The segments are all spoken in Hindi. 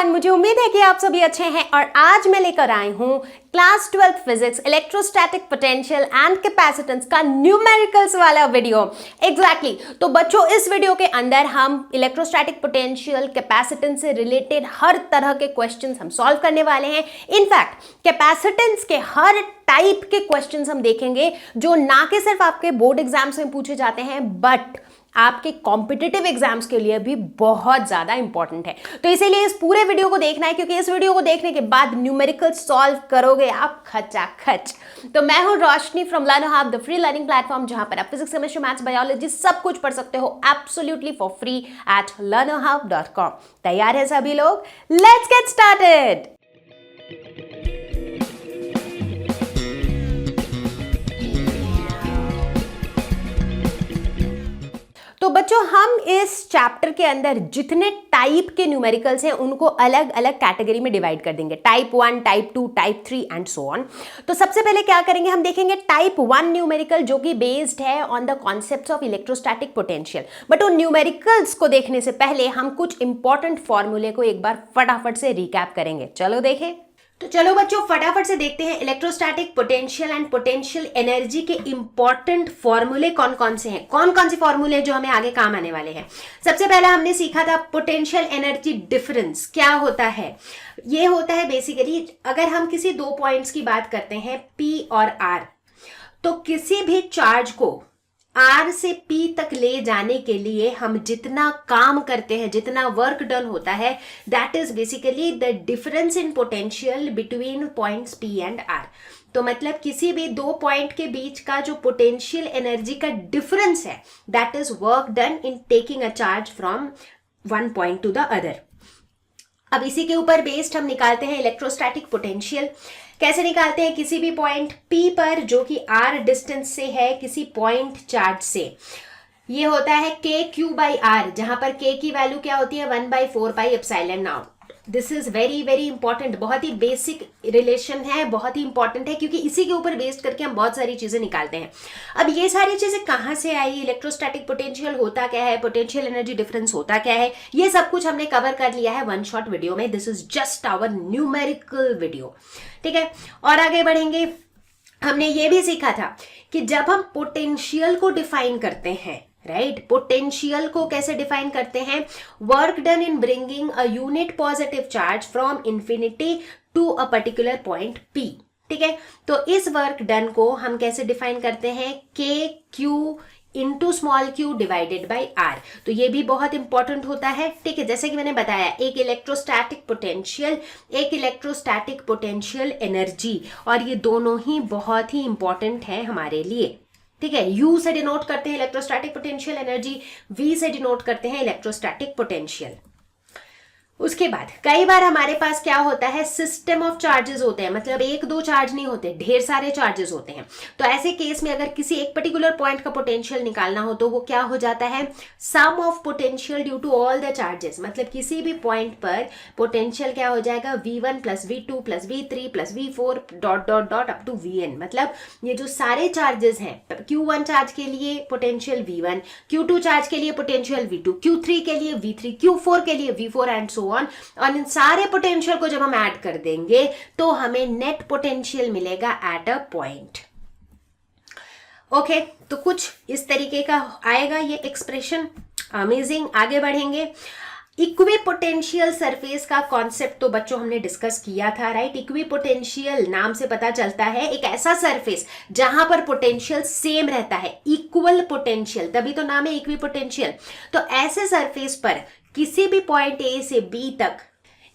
एवरीवन, मुझे उम्मीद है कि आप सभी अच्छे हैं और आज मैं लेकर आई हूं class 12th physics electrostatic potential and capacitance का न्यूमेरिकल्स वाला वीडियो। एग्जैक्टली तो बच्चों, इस वीडियो के अंदर हम इलेक्ट्रोस्टैटिक पोटेंशियल कैपेसिटेंस से रिलेटेड हर तरह के क्वेश्चंस हम सॉल्व करने वाले हैं। इनफैक्ट कैपेसिटेंस के हर टाइप के क्वेश्चंस हम देखेंगे जो ना कि सिर्फ आपके बोर्ड एग्जाम्स में पूछे जाते हैं बट आपके कॉम्पिटिटिव एग्जाम्स के लिए भी बहुत ज्यादा इंपॉर्टेंट है। तो इसीलिए इस पूरे वीडियो को देखना है, क्योंकि इस वीडियो को देखने के बाद न्यूमेरिकल सॉल्व करोगे आप खचाखच। तो मैं हूं Roshni from Learn Hub, the free learning platform, जहां पर आप फिजिक्स, केमिस्ट्री, मैथ्स, बायोलॉजी सब कुछ पढ़ सकते हो absolutely for free at learnerhub.com। तैयार है सभी लोग? Let's get started. तो बच्चों, हम इस चैप्टर के अंदर जितने टाइप के न्यूमेरिकल्स हैं उनको अलग अलग कैटेगरी में डिवाइड कर देंगे, type 1, type 2, type 3 and so on. तो सबसे पहले क्या करेंगे, हम देखेंगे टाइप 1 न्यूमेरिकल जो कि बेस्ड है on the concepts of electrostatic potential. But उन न्यूमेरिकल्स को देखने से पहले हम कुछ इंपॉर्टेंट फॉर्मूले को एक बार फटाफट से रिकैप करेंगे। चलो देखें। तो चलो बच्चों, फटाफट से देखते हैं electrostatic potential and potential energy के इंपॉर्टेंट फॉर्मूले कौन कौन से हैं, कौन कौन से फॉर्मूले जो हमें आगे काम आने वाले हैं। सबसे पहले हमने सीखा था पोटेंशियल एनर्जी डिफरेंस क्या होता है। ये होता है बेसिकली, अगर हम किसी दो पॉइंट्स की बात करते हैं P और R, तो किसी भी चार्ज को R से P तक ले जाने के लिए हम जितना काम करते हैं, जितना वर्क डन होता है, that is basically the difference in potential between points P and R। तो मतलब किसी भी दो पॉइंट के बीच का जो पोटेंशियल एनर्जी का डिफरेंस है, that is work done in taking a charge from one point two the other. अब इसी के ऊपर बेस्ड हम निकालते हैं इलेक्ट्रोस्टैटिक पोटेंशियल। कैसे निकालते हैं, किसी भी पॉइंट P पर जो कि R डिस्टेंस से है किसी पॉइंट चार्ज से, ये होता है KQ/R, जहां पर K की वैल्यू क्या होती है 1/4πε0। This is very very important, बहुत ही बेसिक रिलेशन है, बहुत ही इंपॉर्टेंट है, क्योंकि इसी के ऊपर बेस्ड करके हम बहुत सारी चीजें निकालते हैं। अब ये सारी चीजें कहाँ से आई, इलेक्ट्रोस्टैटिक पोटेंशियल होता क्या है, पोटेंशियल एनर्जी डिफरेंस होता क्या है, ये सब कुछ हमने कवर कर लिया है वन शॉट वीडियो में। This is just our numerical video, ठीक है। और आगे बढ़ेंगे, हमने ये भी सीखा था कि जब हम पोटेंशियल को डिफाइन करते हैं, राइट, पोटेंशियल को कैसे डिफाइन करते हैं, work done in bringing a unit positive charge from infinity to a particular point P, ठीक है। तो इस वर्क डन को हम कैसे डिफाइन करते हैं, KQ into small q divided by R। तो ये भी बहुत इंपॉर्टेंट होता है, ठीक है। जैसे कि मैंने बताया, एक इलेक्ट्रोस्टैटिक पोटेंशियल, एक इलेक्ट्रोस्टैटिक पोटेंशियल एनर्जी, और ये दोनों ही बहुत ही इंपॉर्टेंट है हमारे लिए, ठीक है। U से डिनोट करते हैं इलेक्ट्रोस्टैटिक पोटेंशियल एनर्जी, V से डिनोट करते हैं इलेक्ट्रोस्टैटिक पोटेंशियल। उसके बाद कई बार हमारे पास क्या होता है, सिस्टम ऑफ चार्जेस होते हैं, मतलब एक दो चार्ज नहीं होते, ढेर सारे चार्जेस होते हैं। तो ऐसे केस में अगर किसी एक पर्टिकुलर पॉइंट का पोटेंशियल निकालना हो तो वो क्या हो जाता है, sum of potential due to all the charges. मतलब किसी भी पॉइंट पर पोटेंशियल क्या हो जाएगा, V1 + V2 + V3 + V4 dot dot dot up to Vn। मतलब ये जो सारे चार्जेस हैं, Q1 चार्ज के लिए पोटेंशियल V1, Q2 चार्ज के लिए पोटेंशियल V2, Q3 के लिए V3, Q4 के लिए V4 एंड सो ऑन। और इन सारे पोटेंशियल को जब हम ऐड कर देंगे तो हमें नेट पोटेंशियल मिलेगा एट अ पॉइंट। ओके, तो कुछ इस तरीके का आएगा ये एक्सप्रेशन। अमेजिंग। आगे बढ़ेंगे, इक्विपोटेंशियल सरफेस का कॉन्सेप्ट तो बच्चों हमने डिस्कस किया था, राइट। इक्विपोटेंशियल नाम से पता चलता है एक ऐसा सरफेस जहां पर पोटेंशियल सेम रहता है, इक्वल पोटेंशियल, तभी तो नाम है इक्विपोटेंशियल। तो ऐसे सरफेस पर किसी भी पॉइंट A से B तक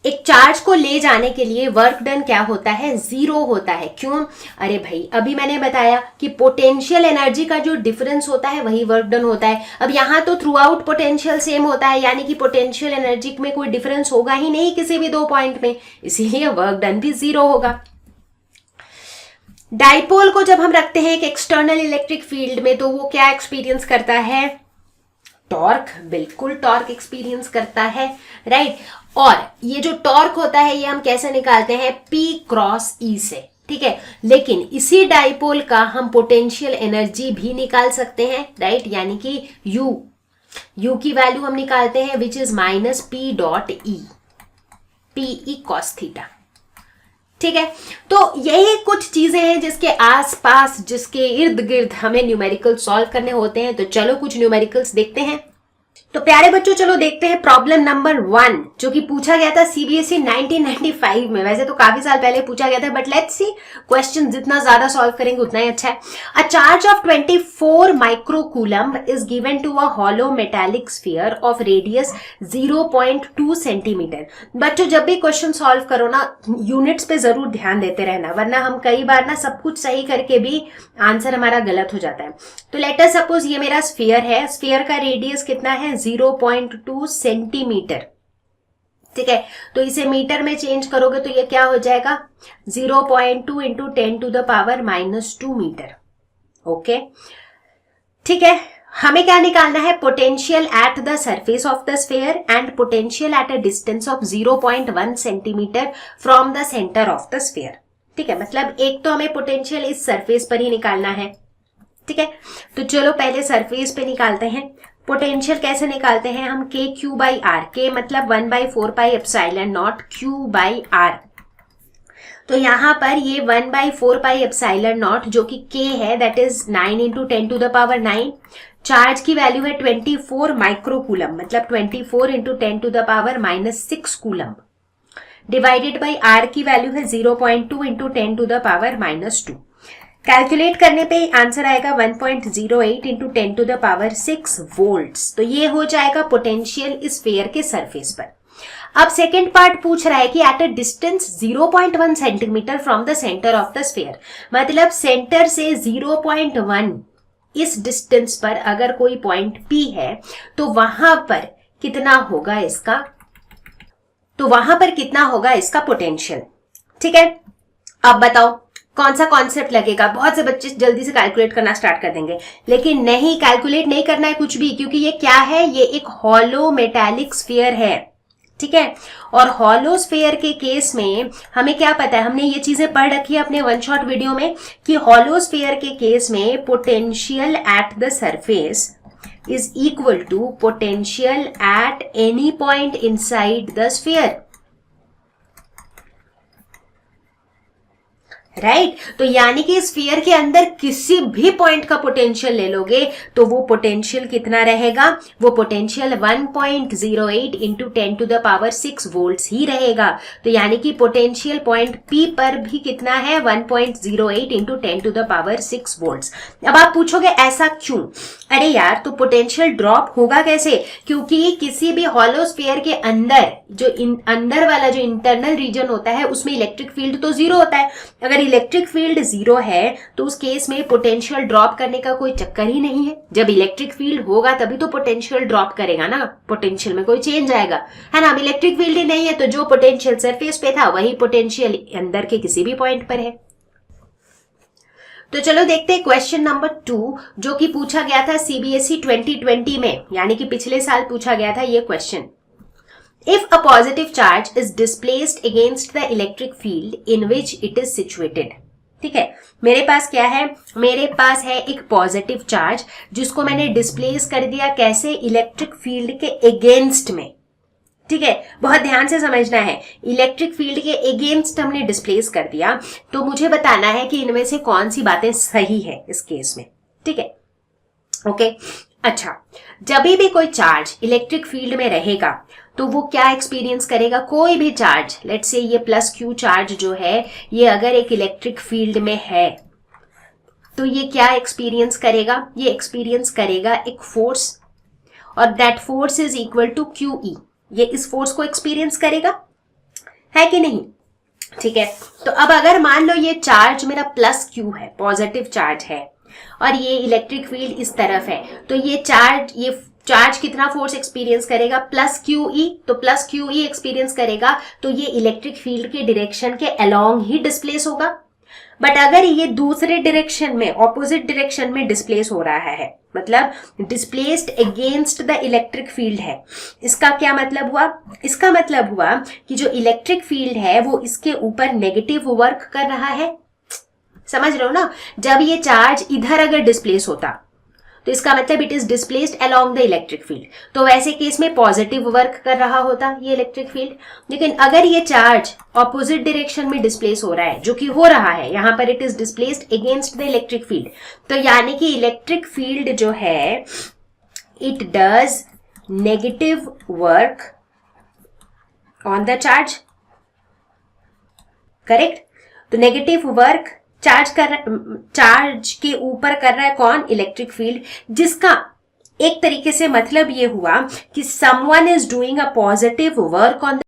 एक चार्ज को ले जाने के लिए वर्क डन क्या होता है, 0 होता है। क्यों? अरे भाई, अभी मैंने बताया कि पोटेंशियल एनर्जी का जो डिफरेंस होता है वही वर्क डन होता है। अब यहां तो थ्रू आउट पोटेंशियल सेम होता है, यानी कि पोटेंशियल एनर्जी में कोई डिफरेंस होगा ही नहीं किसी भी दो पॉइंट में, इसीलिए वर्क डन भी 0 होगा। डाइपोल को जब हम रखते हैं एक एक्सटर्नल इलेक्ट्रिक फील्ड में, तो वो क्या एक्सपीरियंस करता है, टॉर्क, बिल्कुल टॉर्क एक्सपीरियंस करता है, राइट। और ये जो टॉर्क होता है ये हम कैसे निकालते हैं, P×E से, ठीक है। लेकिन इसी डाइपोल का हम पोटेंशियल एनर्जी भी निकाल सकते हैं, राइट, यानी कि U की वैल्यू हम निकालते हैं which is -P.E। PE cos theta. ठीक है, तो यही कुछ चीजें हैं जिसके आसपास, जिसके इर्द गिर्द हमें न्यूमेरिकल सॉल्व करने होते हैं। तो चलो कुछ न्यूमेरिकल्स देखते हैं। तो प्यारे बच्चों चलो देखते हैं प्रॉब्लम नंबर 1 जो कि पूछा गया था सीबीएसई 1995 में। वैसे तो काफी साल पहले पूछा गया था, बट लेट्स सी क्वेश्चन जितना ज्यादा सॉल्व करेंगे उतना ही अच्छा है। A charge of 24 microcoulomb is given to a hollow metallic sphere of radius 0.2 centimetre. बच्चों जब भी क्वेश्चन सॉल्व करो ना, यूनिट्स पे जरूर ध्यान देते रहना, वरना हम कई बार ना सब कुछ सही करके भी आंसर हमारा गलत हो जाता है। तो लेट अस सपोज ये मेरा स्फीयर है, स्फीयर का रेडियस कितना है 0.2 सेंटीमीटर। ठीक है, तो इसे मीटर में चेंज करोगे तो ये क्या हो जाएगा 0.2 इंटू 10⁻⁻2 मीटर। ओके, ठीक है, हमें क्या निकालना है, potential at the surface of the sphere and potential at a distance of 0.1 centimetre from the centre of the sphere. ठीक है, मतलब एक तो हमें पोटेंशियल इस सरफेस पर ही निकालना है। ठीक है, तो चलो पहले सरफेस पे निकालते हैं। पोटेंशियल कैसे निकालते हैं हम, k q by r, k मतलब 1/4 pi epsilon not q by r। तो यहां पर ये 1/4 पाई एप्सिलॉन नॉट जो कि k है, दैट इज 9 इंटू 10⁻9। चार्ज की वैल्यू है 24 माइक्रोकूलम, मतलब 24 into 10⁻6 coulomb, divided by r की वैल्यू है 0.2 इंटू 10⁻2। कैलकुलेट करने पे आंसर आएगा 1.08 इंटू 10⁻6 वोल्ट्स। तो ये हो जाएगा पोटेंशियल इस स्फीयर के सरफेस पर। अब सेकेंड पार्ट पूछ रहा है कि at a distance 0.1 centimetre from the centre of the sphere, मतलब सेंटर से 0.1 इस डिस्टेंस पर अगर कोई पॉइंट P है तो वहां पर कितना होगा इसका, पोटेंशियल। ठीक है, अब बताओ कौन सा कॉन्सेप्ट लगेगा। बहुत से बच्चे जल्दी से कैलकुलेट करना स्टार्ट कर देंगे, लेकिन नहीं, कैलकुलेट नहीं करना है कुछ भी, क्योंकि ये क्या है, ये एक हॉलो मेटालिक स्फीयर है। ठीक है, और हॉलो स्फीयर के केस में हमें क्या पता है, हमने ये चीजें पढ़ रखी है अपने वन शॉट वीडियो में कि हॉलो स्फीयर के केस में potential at the surface is equal to potential at any point inside the sphere. Right, तो यानी कि स्फीयर के अंदर किसी भी पॉइंट का पोटेंशियल ले लोगे तो वो पोटेंशियल कितना रहेगा, वो पोटेंशियल 1.08 इंटू 10⁻6 वोल्ट्स ही रहेगा। तो यानी कि पोटेंशियल पॉइंट P पर भी कितना है 1.08 इंटू 10⁻6 वोल्ट्स। अब आप पूछोगे ऐसा क्यों, अरे यार तो पोटेंशियल ड्रॉप होगा कैसे, क्योंकि किसी भी हॉलो स्फीयर के अंदर जो अंदर वाला जो इंटरनल रीजन होता है उसमें इलेक्ट्रिक फील्ड तो जीरो होता है। अगर इलेक्ट्रिक फील्ड जीरो है तो उस केस में पोटेंशियल ड्रॉप करने का कोई चक्कर ही नहीं है। जब इलेक्ट्रिक फील्ड होगा तभी तो पोटेंशियल ड्रॉप करेगा ना, पोटेंशियल में कोई चेंज आएगा, है ना। अब इलेक्ट्रिक फील्ड ही नहीं है तो जो पोटेंशियल सरफेस पे था वही पोटेंशियल अंदर के किसी भी पॉइंट पर है। तो चलो देखते हैं क्वेश्चन नंबर 2 जो कि पूछा गया था सीबीएसई 2020 में, यानी कि पिछले साल पूछा गया था ये question. If a positive charge is displaced against the electric field in which it is situated, ठीक है, मेरे पास क्या है, मेरे पास है एक पॉजिटिव चार्ज जिसको मैंने डिस्प्लेस कर दिया, कैसे, इलेक्ट्रिक फील्ड के अगेंस्ट में। ठीक है, बहुत ध्यान से समझना है, इलेक्ट्रिक फील्ड के अगेंस्ट हमने डिस्प्लेस कर दिया, तो मुझे बताना है कि इनमें से कौन सी बातें सही है इस केस में। ठीक है, ओके। अच्छा, जब भी कोई चार्ज इलेक्ट्रिक फील्ड में रहेगा तो वो क्या एक्सपीरियंस करेगा, कोई भी चार्ज, लेट्स से ये प्लस क्यू चार्ज जो है ये अगर एक इलेक्ट्रिक फील्ड में है तो ये क्या एक्सपीरियंस करेगा, ये एक्सपीरियंस करेगा एक फोर्स, और that force is equal to Q E. ये इस फोर्स को एक्सपीरियंस करेगा, है कि नहीं। ठीक है, तो अब अगर मान लो ये चार्ज मेरा प्लस क्यू है, पॉजिटिव चार्ज है, और ये इलेक्ट्रिक फील्ड इस तरफ है, तो ये चार्ज कितना फोर्स एक्सपीरियंस करेगा, प्लस क्यू ई। तो प्लस क्यू ई एक्सपीरियंस करेगा तो ये इलेक्ट्रिक फील्ड के डायरेक्शन के अलोंग ही डिस्प्लेस होगा। बट अगर ये दूसरे डायरेक्शन में, ऑपोजिट डायरेक्शन में डिस्प्लेस हो रहा है, मतलब displaced against the electric field है, इसका क्या मतलब हुआ, इसका मतलब हुआ कि जो इलेक्ट्रिक फील्ड है वो इसके ऊपर नेगेटिव वर्क कर रहा है। समझ रहे हो ना, जब ये चार्ज इधर अगर डिस्प्लेस होता तो इसका मतलब it is displaced along the electric field. तो वैसे केस में पॉजिटिव वर्क कर रहा होता ये इलेक्ट्रिक फील्ड, लेकिन अगर ये चार्ज ऑपोजिट डायरेक्शन में डिस्प्लेस हो रहा है, जो कि हो रहा है, यहां पर it is displaced against the electric field, तो यानी कि इलेक्ट्रिक फील्ड जो है it does negative work on the charge, correct. तो नेगेटिव वर्क चार्ज के ऊपर कर रहा है कौन? इलेक्ट्रिक फील्ड, जिसका एक तरीके से मतलब ये हुआ कि someone is doing a positive work on the,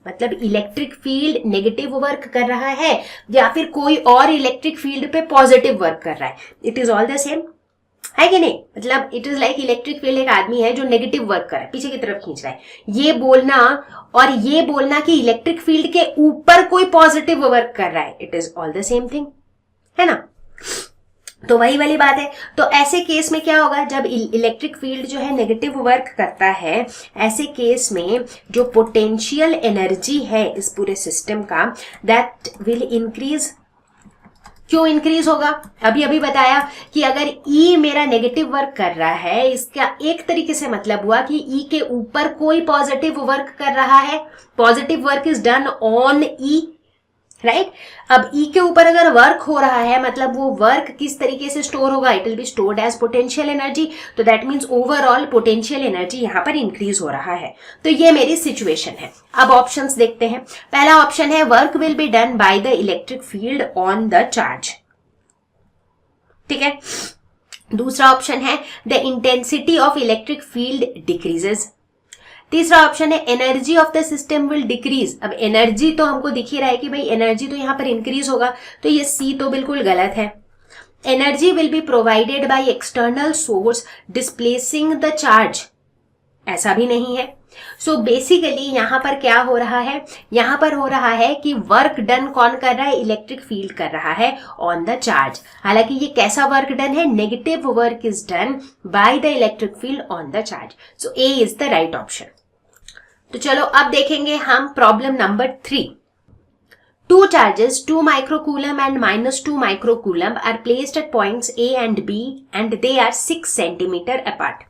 मतलब इलेक्ट्रिक फील्ड नेगेटिव वर्क कर रहा है या फिर कोई और इलेक्ट्रिक फील्ड पे पॉजिटिव वर्क कर रहा है, it is all the same, है कि नहीं। मतलब it is like electric field एक आदमी है जो नेगेटिव वर्क कर रहा है, पीछे की तरफ खींच रहा है, ये बोलना और ये बोलना कि इलेक्ट्रिक फील्ड के ऊपर कोई पॉजिटिव वर्क कर रहा है, it is all the same thing, है ना। तो वही वाली बात है। तो ऐसे केस में क्या होगा, जब इलेक्ट्रिक फील्ड जो है नेगेटिव वर्क करता है, ऐसे केस में जो पोटेंशियल एनर्जी है इस पूरे सिस्टम का, दैट विल इंक्रीज। क्यों इंक्रीज होगा? अभी बताया कि अगर E मेरा नेगेटिव वर्क कर रहा है, इसका एक तरीके से मतलब हुआ कि E के ऊपर कोई पॉजिटिव वर्क कर रहा है, positive work is done on E, right. अब E के ऊपर अगर वर्क हो रहा है, मतलब वो वर्क किस तरीके से स्टोर होगा, it will be stored as potential energy, तो that means overall potential energy यहां पर इंक्रीज हो रहा है। तो ये मेरी सिचुएशन है। अब ऑप्शंस देखते हैं। पहला ऑप्शन है work will be done by the electric field on the charge, ठीक है। दूसरा ऑप्शन है the intensity of electric field decreases. तीसरा ऑप्शन है energy of the system will decrease. अब एनर्जी तो हमको दिख ही रहा है कि भाई एनर्जी तो यहां पर इंक्रीज होगा, तो ये सी तो बिल्कुल गलत है। Energy will be provided by external source displacing the charge, ऐसा भी नहीं है। सो बेसिकली यहां पर क्या हो रहा है, यहां पर हो रहा है कि वर्क डन कौन कर रहा है, इलेक्ट्रिक फील्ड कर रहा है ऑन द चार्ज। हालांकि ये कैसा वर्क डन है, negative work is done by the electric field on the charge. So A is the right option. तो चलो अब देखेंगे हम problem number 3। Two charges, 2 microcoulomb and -2 microcoulomb are placed at points A and B and they are 6 centimeter apart.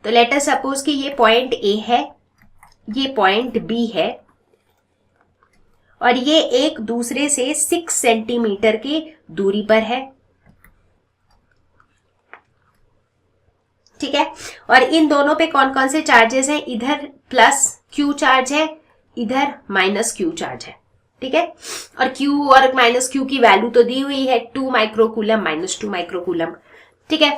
तो लेट अस सपोज कि ये पॉइंट A है, ये पॉइंट B है और ये एक दूसरे से 6 सेंटीमीटर की दूरी पर है, ठीक है। और इन दोनों पे कौन कौन से चार्जेस हैं, इधर प्लस Q चार्ज है, इधर माइनस Q चार्ज है, ठीक है। और Q और माइनस Q की वैल्यू तो दी हुई है, 2 माइक्रोकूलम -2 माइक्रोकूलम, ठीक है।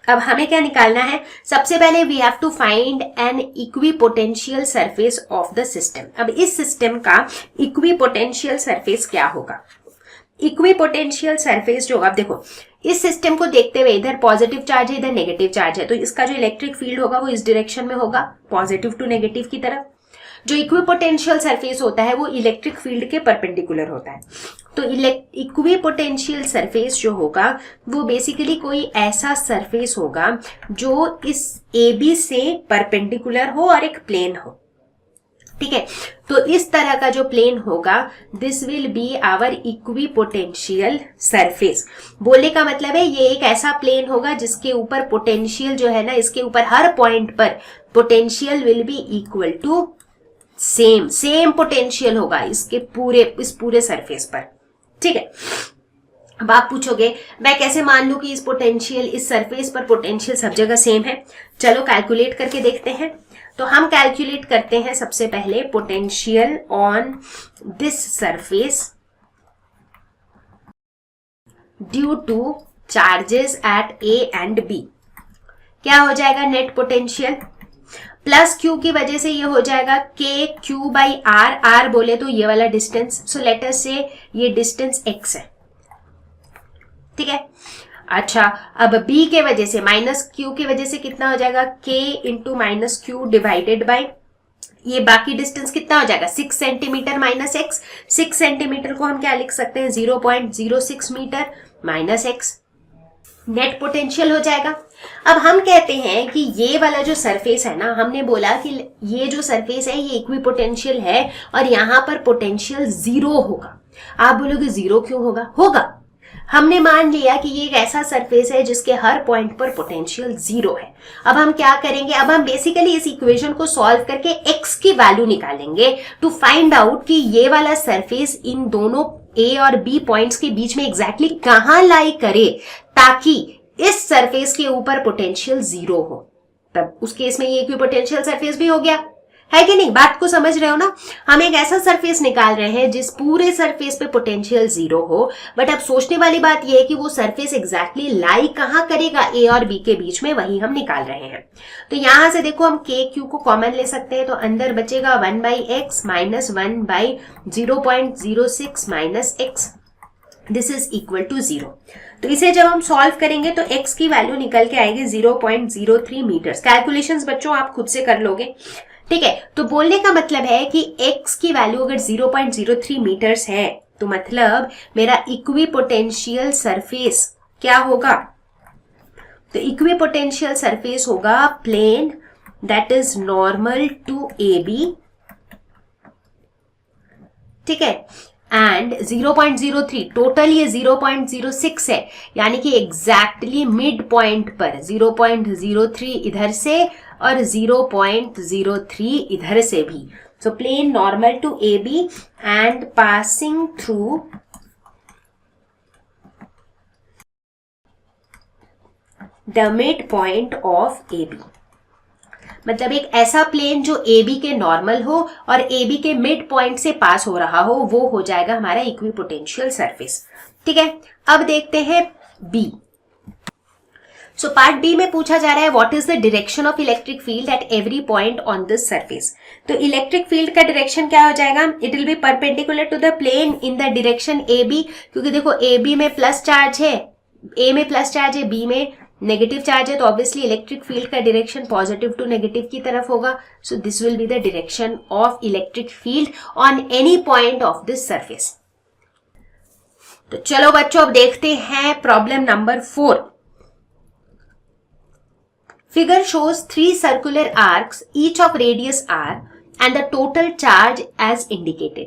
अब हमें क्या निकालना है, सबसे पहले we have to find an equipotential surface of the system. अब इस सिस्टम का इक्विपोटेंशियल सरफेस क्या होगा? इक्विपोटेंशियल सरफेस जो होगा, अब देखो इस सिस्टम को देखते हुए इधर पॉजिटिव चार्ज है, इधर नेगेटिव चार्ज है, तो इसका जो इलेक्ट्रिक फील्ड होगा वो इस डायरेक्शन में होगा, पॉजिटिव टू नेगेटिव की तरफ। जो इक्विपोटेंशियल सरफेस होता है वो इलेक्ट्रिक फील्ड के परपेंडिकुलर होता है। तो इक्विपोटेंशियल सरफेस जो होगा वो बेसिकली कोई ऐसा सरफेस होगा जो इस AB से परपेंडिकुलर हो और एक प्लेन हो, ठीक है। तो इस तरह का जो प्लेन होगा, this will be our equipotential surface. बोलने का मतलब है ये एक ऐसा प्लेन होगा जिसके ऊपर पोटेंशियल जो है ना, इसके ऊपर हर पॉइंट पर potential will be equal to same potential होगा इस पूरे सरफेस पर, ठीक है। अब आप पूछोगे मैं कैसे मान लूं कि इस सरफेस पर पोटेंशियल सब जगह सेम है? चलो कैलकुलेट करके देखते हैं। तो हम कैलकुलेट करते हैं सबसे पहले potential on this surface due to charges at A and B। क्या हो जाएगा नेट पोटेंशियल? प्लस Q की वजह से ये हो जाएगा KQ/R, R बोले तो ये वाला डिस्टेंस, सो लेट अस से ये डिस्टेंस x है, ठीक है। अच्छा, अब B के वजह से माइनस Q की वजह से कितना हो जाएगा, K into minus Q divided by ये बाकी डिस्टेंस कितना हो जाएगा, 6 सेंटीमीटर माइनस x। 6 सेंटीमीटर को हम क्या लिख सकते हैं, 0.06 metre minus x, net potential हो जाएगा। अब हम कहते हैं कि ये वाला जो सरफेस है ना, हमने बोला कि ये जो सरफेस है ये इक्विपोटेंशियल है और यहां पर पोटेंशियल 0 होगा। आप बोलोगे 0 क्यों होगा? हमने मान लिया कि ये एक ऐसा सरफेस है जिसके हर पॉइंट पर पोटेंशियल 0 है। अब हम क्या करेंगे, अब हम बेसिकली इस इक्वेशन को सॉल्व करके x की वैल्यू निकालेंगे टू फाइंड आउट कि ये वाला सरफेस इन दोनों A और B पॉइंट्स के बीच में एग्जैक्टली कहां लाई करे ताकि इस सरफेस के ऊपर पोटेंशियल 0 हो। तब उस केस में ये इक्विपोटेंशियल सरफेस भी हो गया, है कि नहीं? बात को समझ रहे हो ना? हम एक ऐसा सरफेस निकाल रहे हैं जिस पूरे सरफेस पे पोटेंशियल 0 हो, बट अब सोचने वाली बात यह है कि वो सरफेस एग्जैक्टली लाई कहां करेगा A और B के बीच में, वही हम निकाल रहे हैं। तो यहां से देखो हम K Q को कॉमन ले सकते हैं, तो अंदर बचेगा 1/x minus 1/0.06 minus x, this is equal to 0। तो इसे जब हम सॉल्व करेंगे तो x की वैल्यू निकल के आएगी 0.03 मीटर्स। कैलकुलेशंस बच्चों आप खुद से कर लोगे, ठीक है? तो बोलने का मतलब है कि x की वैल्यू अगर 0.03 मीटर्स है तो मतलब मेरा इक्विपोटेंशियल सरफेस क्या होगा? तो इक्विपोटेंशियल सरफेस होगा plane that is normal to AB, ठीक है, एंड 0.03 टोटल ये 0.06 है, यानी कि एग्जैक्टली मिड पॉइंट पर 0.03 इधर से और 0.03 इधर से भी। So plane normal to AB and passing through the mid point of AB, मतलब एक ऐसा प्लेन जो AB के नॉर्मल हो और AB के मिड पॉइंट से पास हो रहा हो, वो हो जाएगा हमारा इक्विपोटेंशियल सरफेस, ठीक है? अब देखते हैं B। सो पार्ट बी में पूछा जा रहा है what is the direction of electric field at every point on this surface. तो इलेक्ट्रिक फील्ड का डायरेक्शन क्या हो जाएगा? It will be perpendicular to the plane in the direction AB, क्योंकि देखो AB में प्लस चार्ज है, A में प्लस चार्ज है, B में नेगेटिव चार्ज है, तो ऑब्वियसली इलेक्ट्रिक फील्ड का डायरेक्शन पॉजिटिव टू नेगेटिव की तरफ होगा। So this will be the direction of electric field on any point of this surface. तो चलो बच्चों अब देखते हैं problem number 4। Figure shows 3 circular arcs, each of radius r, and the total charge as indicated.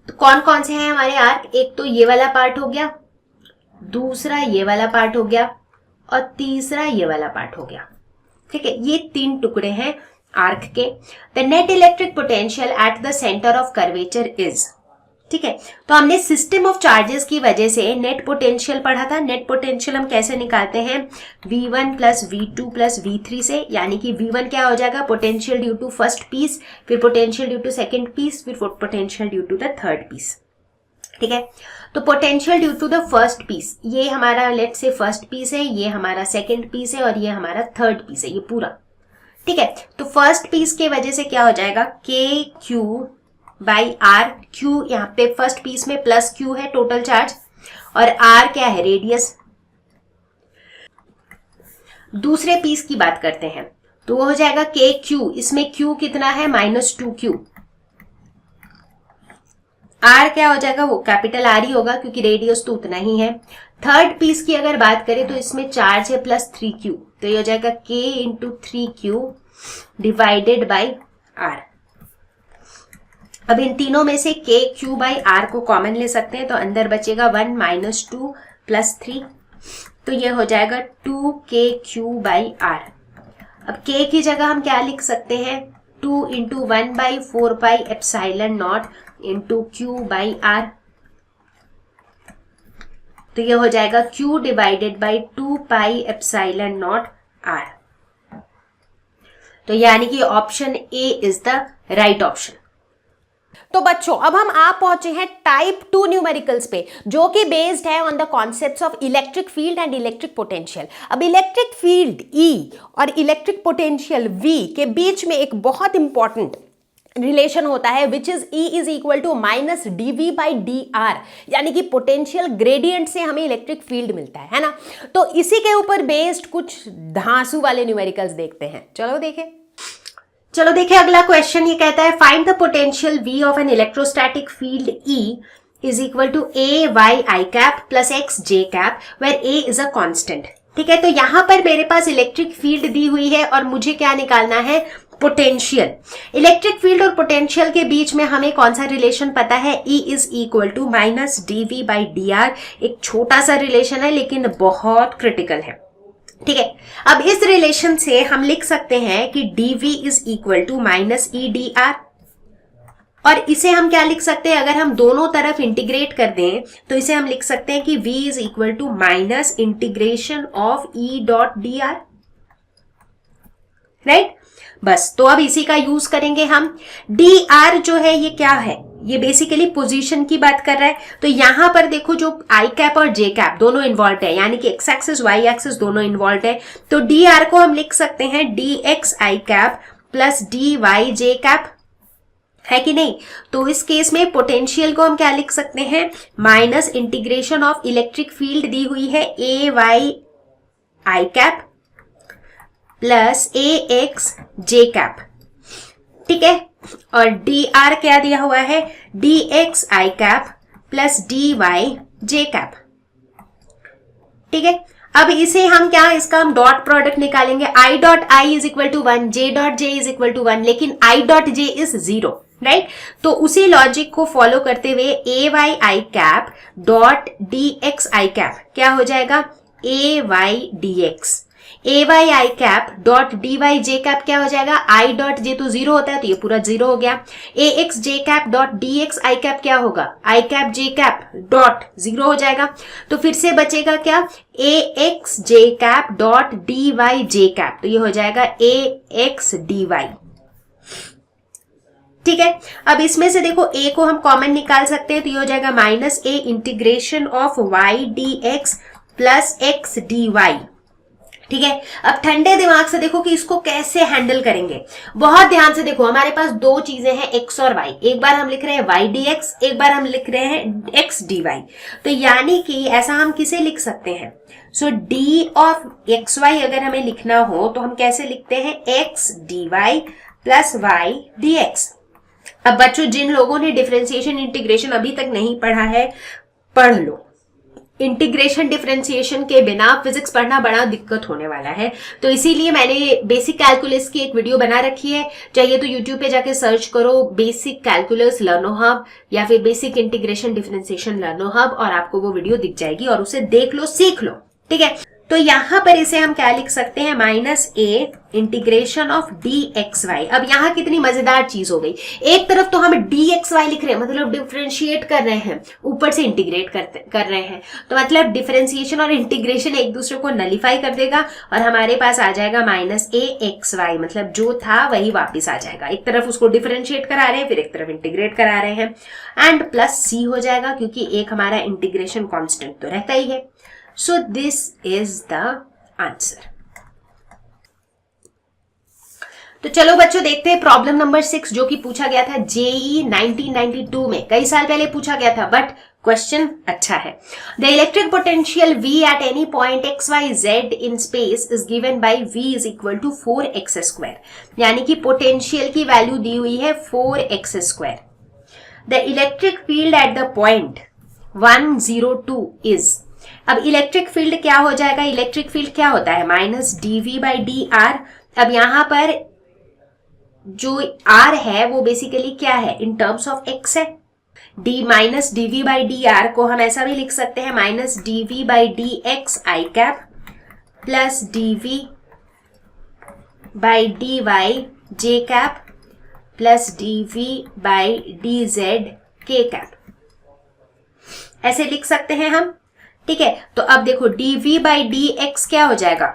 तो कौन कौन से हैं हमारे आर्क? एक तो ये वाला पार्ट हो गया, दूसरा ये वाला पार्ट हो गया और तीसरा ये वाला पार्ट हो गया, ठीक है? ये 3 टुकड़े हैं आर्क के। The net electric potential at the centre of curvature is, ठीक है? तो हमने सिस्टम ऑफ चार्जेस की वजह से नेट पोटेंशियल पढ़ा था। नेट पोटेंशियल हम कैसे निकालते हैं? V1 plus V2 plus V3 से, यानी कि V1 क्या हो जाएगा? Potential due to first piece, फिर potential due to second piece, फिर potential due to the third piece, ठीक है? तो potential due to the first piece, ये हमारा लेट से फर्स्ट पीस है, ये हमारा सेकंड पीस है और ये हमारा थर्ड पीस है, ये पूरा, ठीक है? तो फर्स्ट पीस के वजह से क्या हो जाएगा? KQ बाई R, Q यहाँ पे फर्स्ट पीस में प्लस Q है टोटल चार्ज, और R क्या है? रेडियस। दूसरे पीस की बात करते हैं तो वो हो जाएगा KQ, इसमें Q कितना है? -2Q। R क्या हो जाएगा? वो कैपिटल R ही होगा क्योंकि रेडियस तो उतना ही है। थर्ड पीस की अगर बात करें तो इसमें चार्ज है +3Q, तो ये हो जाएगा K into 3Q divided by R। अब इन तीनों में से KQ बाई R को कॉमन ले सकते हैं, तो अंदर बचेगा 1 - 2 + 3, तो ये हो जाएगा 2KQ बाई R। अब K की जगह हम क्या लिख सकते हैं? 2 into 1/4 pi epsilon not into Q by R, तो ये हो जाएगा Q divided by 2 pi epsilon not R। तो यानी कि option A is the right option. तो बच्चों अब हम आप पहुंचे हैं टाइप 2 न्यूमेरिकल्स पे, जो कि बेस्ड है on the concepts of electric field and electric potential. अब इलेक्ट्रिक फील्ड E और इलेक्ट्रिक पोटेंशियल V के बीच में एक बहुत इंपॉर्टेंट रिलेशन होता है which is E is equal to -dV/dr, यानी कि पोटेंशियल ग्रेडियंट से हमें इलेक्ट्रिक फील्ड मिलता है ना? तो इसी के ऊपर बेस्ड कुछ धांसू वाले न्यूमेरिकल्स देखते हैं। चलो देखिए अगला क्वेश्चन ये कहता है find the potential V of an electrostatic field E is equal to AY cap plus XJ cap where A is a constant, ठीक है? तो यहां पर मेरे पास इलेक्ट्रिक फील्ड दी हुई है और मुझे क्या निकालना है? पोटेंशियल, इलेक्ट्रिक फील्ड और पोटेंशियल के बीच में हमें कौन सा रिलेशन पता है, E is equal to minus dv by dr। एक छोटा सा रिलेशन है लेकिन बहुत क्रिटिकल है, ठीक है। अब इस रिलेशन से हम लिख सकते हैं कि dv is equal to minus E D R, और इसे हम क्या लिख सकते हैं, अगर हम दोनों तरफ इंटीग्रेट कर दें तो इसे हम लिख सकते हैं कि v is equal to minus integration of E dot D R, right. बस, तो अब इसी का यूज करेंगे हम। डी आर जो है ये क्या है, ये बेसिकली पोजीशन की बात कर रहा है। तो यहां पर देखो जो आई कैप और जे कैप दोनों इन्वॉल्व है, यानी कि एक्स एक्सिस वाई एक्सिस दोनों इन्वॉल्व है। तो डी आर को हम लिख सकते हैं D X I cap plus D Y J cap, है कि नहीं। तो इस केस में पोटेंशियल को हम क्या लिख सकते हैं, minus integration of electric field दी हुई है A Y I cap plus A X J cap, ठीक है। और डी आर क्या दिया हुआ है, D X I cap plus D Y J cap, ठीक है। अब इसे हम क्या, इसका हम डॉट प्रोडक्ट निकालेंगे, I dot I is equal to 1, J dot J is equal to 1, लेकिन I dot J is 0, right. तो उसी लॉजिक को फॉलो करते हुए A Y I cap dot D X I cap क्या हो जाएगा, A Y D X, A Y I cap dot D Y J cap क्या हो जाएगा, आई डॉट जे तो 0 होता है तो ये पूरा 0 हो गया। ए X J cap dot D X I cap क्या होगा, आई कैप जे कैप डॉट 0 हो जाएगा। तो फिर से बचेगा क्या, ए X J cap dot D Y J cap, तो ये हो जाएगा ए एक्स डी वाई, ठीक है। अब इसमें से देखो ए को हम कॉमन निकाल सकते हैं, तो ये हो जाएगा minus A integration of Y D X plus X D Y, ठीक है। अब ठंडे दिमाग से देखो कि इसको कैसे हैंडल करेंगे, बहुत ध्यान से देखो। हमारे पास दो चीजें हैं x और y, एक बार हम लिख रहे हैं y dx, एक बार हम लिख रहे हैं x dy। तो यानी कि ऐसा हम किसे लिख सकते हैं, सो d ऑफ xy अगर हमें लिखना हो तो हम कैसे लिखते हैं, x dy plus y dx। अब बच्चों जिन लोगों ने डिफरेंशिएशन इंटीग्रेशन अभी तक नहीं पढ़ा है, पढ़ लो। इंटीग्रेशन डिफरेंशिएशन के बिना फिजिक्स पढ़ना बड़ा दिक्कत होने वाला है, तो इसीलिए मैंने बेसिक कैलकुलस की एक वीडियो बना रखी है। चाहिए तो यूट्यूब पे जाके सर्च करो बेसिक कैलकुलस लर्नो हब या फिर बेसिक इंटीग्रेशन डिफरेंशिएशन लर्नो हब, और आपको वो वीडियो दिख जाएगी और उसे देख लो, सीख लो, ठीक है। तो यहां पर इसे हम क्या लिख सकते हैं, minus A integration of D X Y. अब यहां कितनी मजेदार चीज हो गई, एक तरफ तो हम डी एक्स वाई लिख रहे हैं, मतलब डिफरेंशिएट कर रहे हैं, ऊपर से इंटीग्रेट कर रहे हैं, तो मतलब डिफरेंशिएशन और इंटीग्रेशन एक दूसरे को नलीफाई कर देगा और हमारे पास आ जाएगा माइनस ए एक्स वाई, मतलब जो था वही वापिस आ जाएगा। एक तरफ उसको डिफरेंशिएट करा रहे हैं, फिर एक तरफ इंटीग्रेट करा रहे हैं, एंड प्लस सी हो जाएगा क्योंकि एक हमारा इंटीग्रेशन कॉन्स्टेंट तो रहता ही है। So this is the answer. तो चलो बच्चों देखते हैं प्रॉब्लम नंबर 6 जो कि पूछा गया था जेई 1992 में, कई साल पहले पूछा गया था, बट क्वेश्चन अच्छा है। The electric potential V at any point XYZ in space is given by V is equal to 4x square, यानी कि पोटेंशियल की वैल्यू दी हुई है 4x square. The electric field at the point 102 is, अब इलेक्ट्रिक फील्ड क्या हो जाएगा, इलेक्ट्रिक फील्ड क्या होता है, minus dv by D are. अब यहां पर जो r है वो बेसिकली क्या है, इन टर्म्स ऑफ x है। d minus dv by D R को हम ऐसा भी लिख सकते हैं, minus dv by D X I cap plus dv by D Y J cap plus dv by D Z K cap, ऐसे लिख सकते हैं हम, ठीक है। तो अब देखो dv बाई डी एक्स क्या हो जाएगा,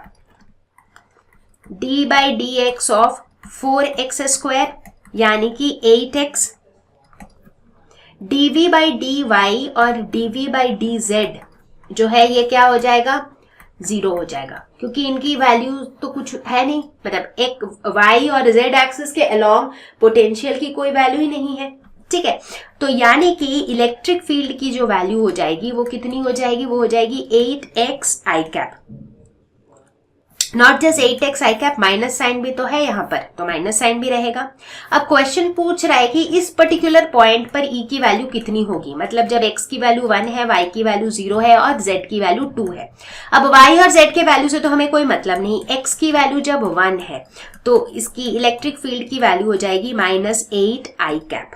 d by D X of 4x square यानी कि 8x, dv by D Y और dv बाई डी जेड जो है ये क्या हो जाएगा, 0 हो जाएगा, क्योंकि इनकी वैल्यू तो कुछ है नहीं, मतलब एक y और z एक्सिस के अलोंग पोटेंशियल की कोई वैल्यू ही नहीं है, ठीक है। तो यानी कि इलेक्ट्रिक फील्ड की जो वैल्यू हो जाएगी वो कितनी हो जाएगी, वो हो जाएगी 8x I cap, not just 8x I cap, minus sign भी तो है यहाँ पर, तो माइनस साइन भी रहेगा। अब क्वेश्चन पूछ रहा है कि इस पर्टिकुलर पॉइंट पर e की वैल्यू कितनी होगी, मतलब जब x की वैल्यू 1 है, y की वैल्यू 0 है और z की वैल्यू 2 है। अब y और z के वैल्यू से तो हमें कोई मतलब नहीं, x की वैल्यू जब 1 है तो इसकी इलेक्ट्रिक फील्ड की वैल्यू हो जाएगी -8 आई कैप।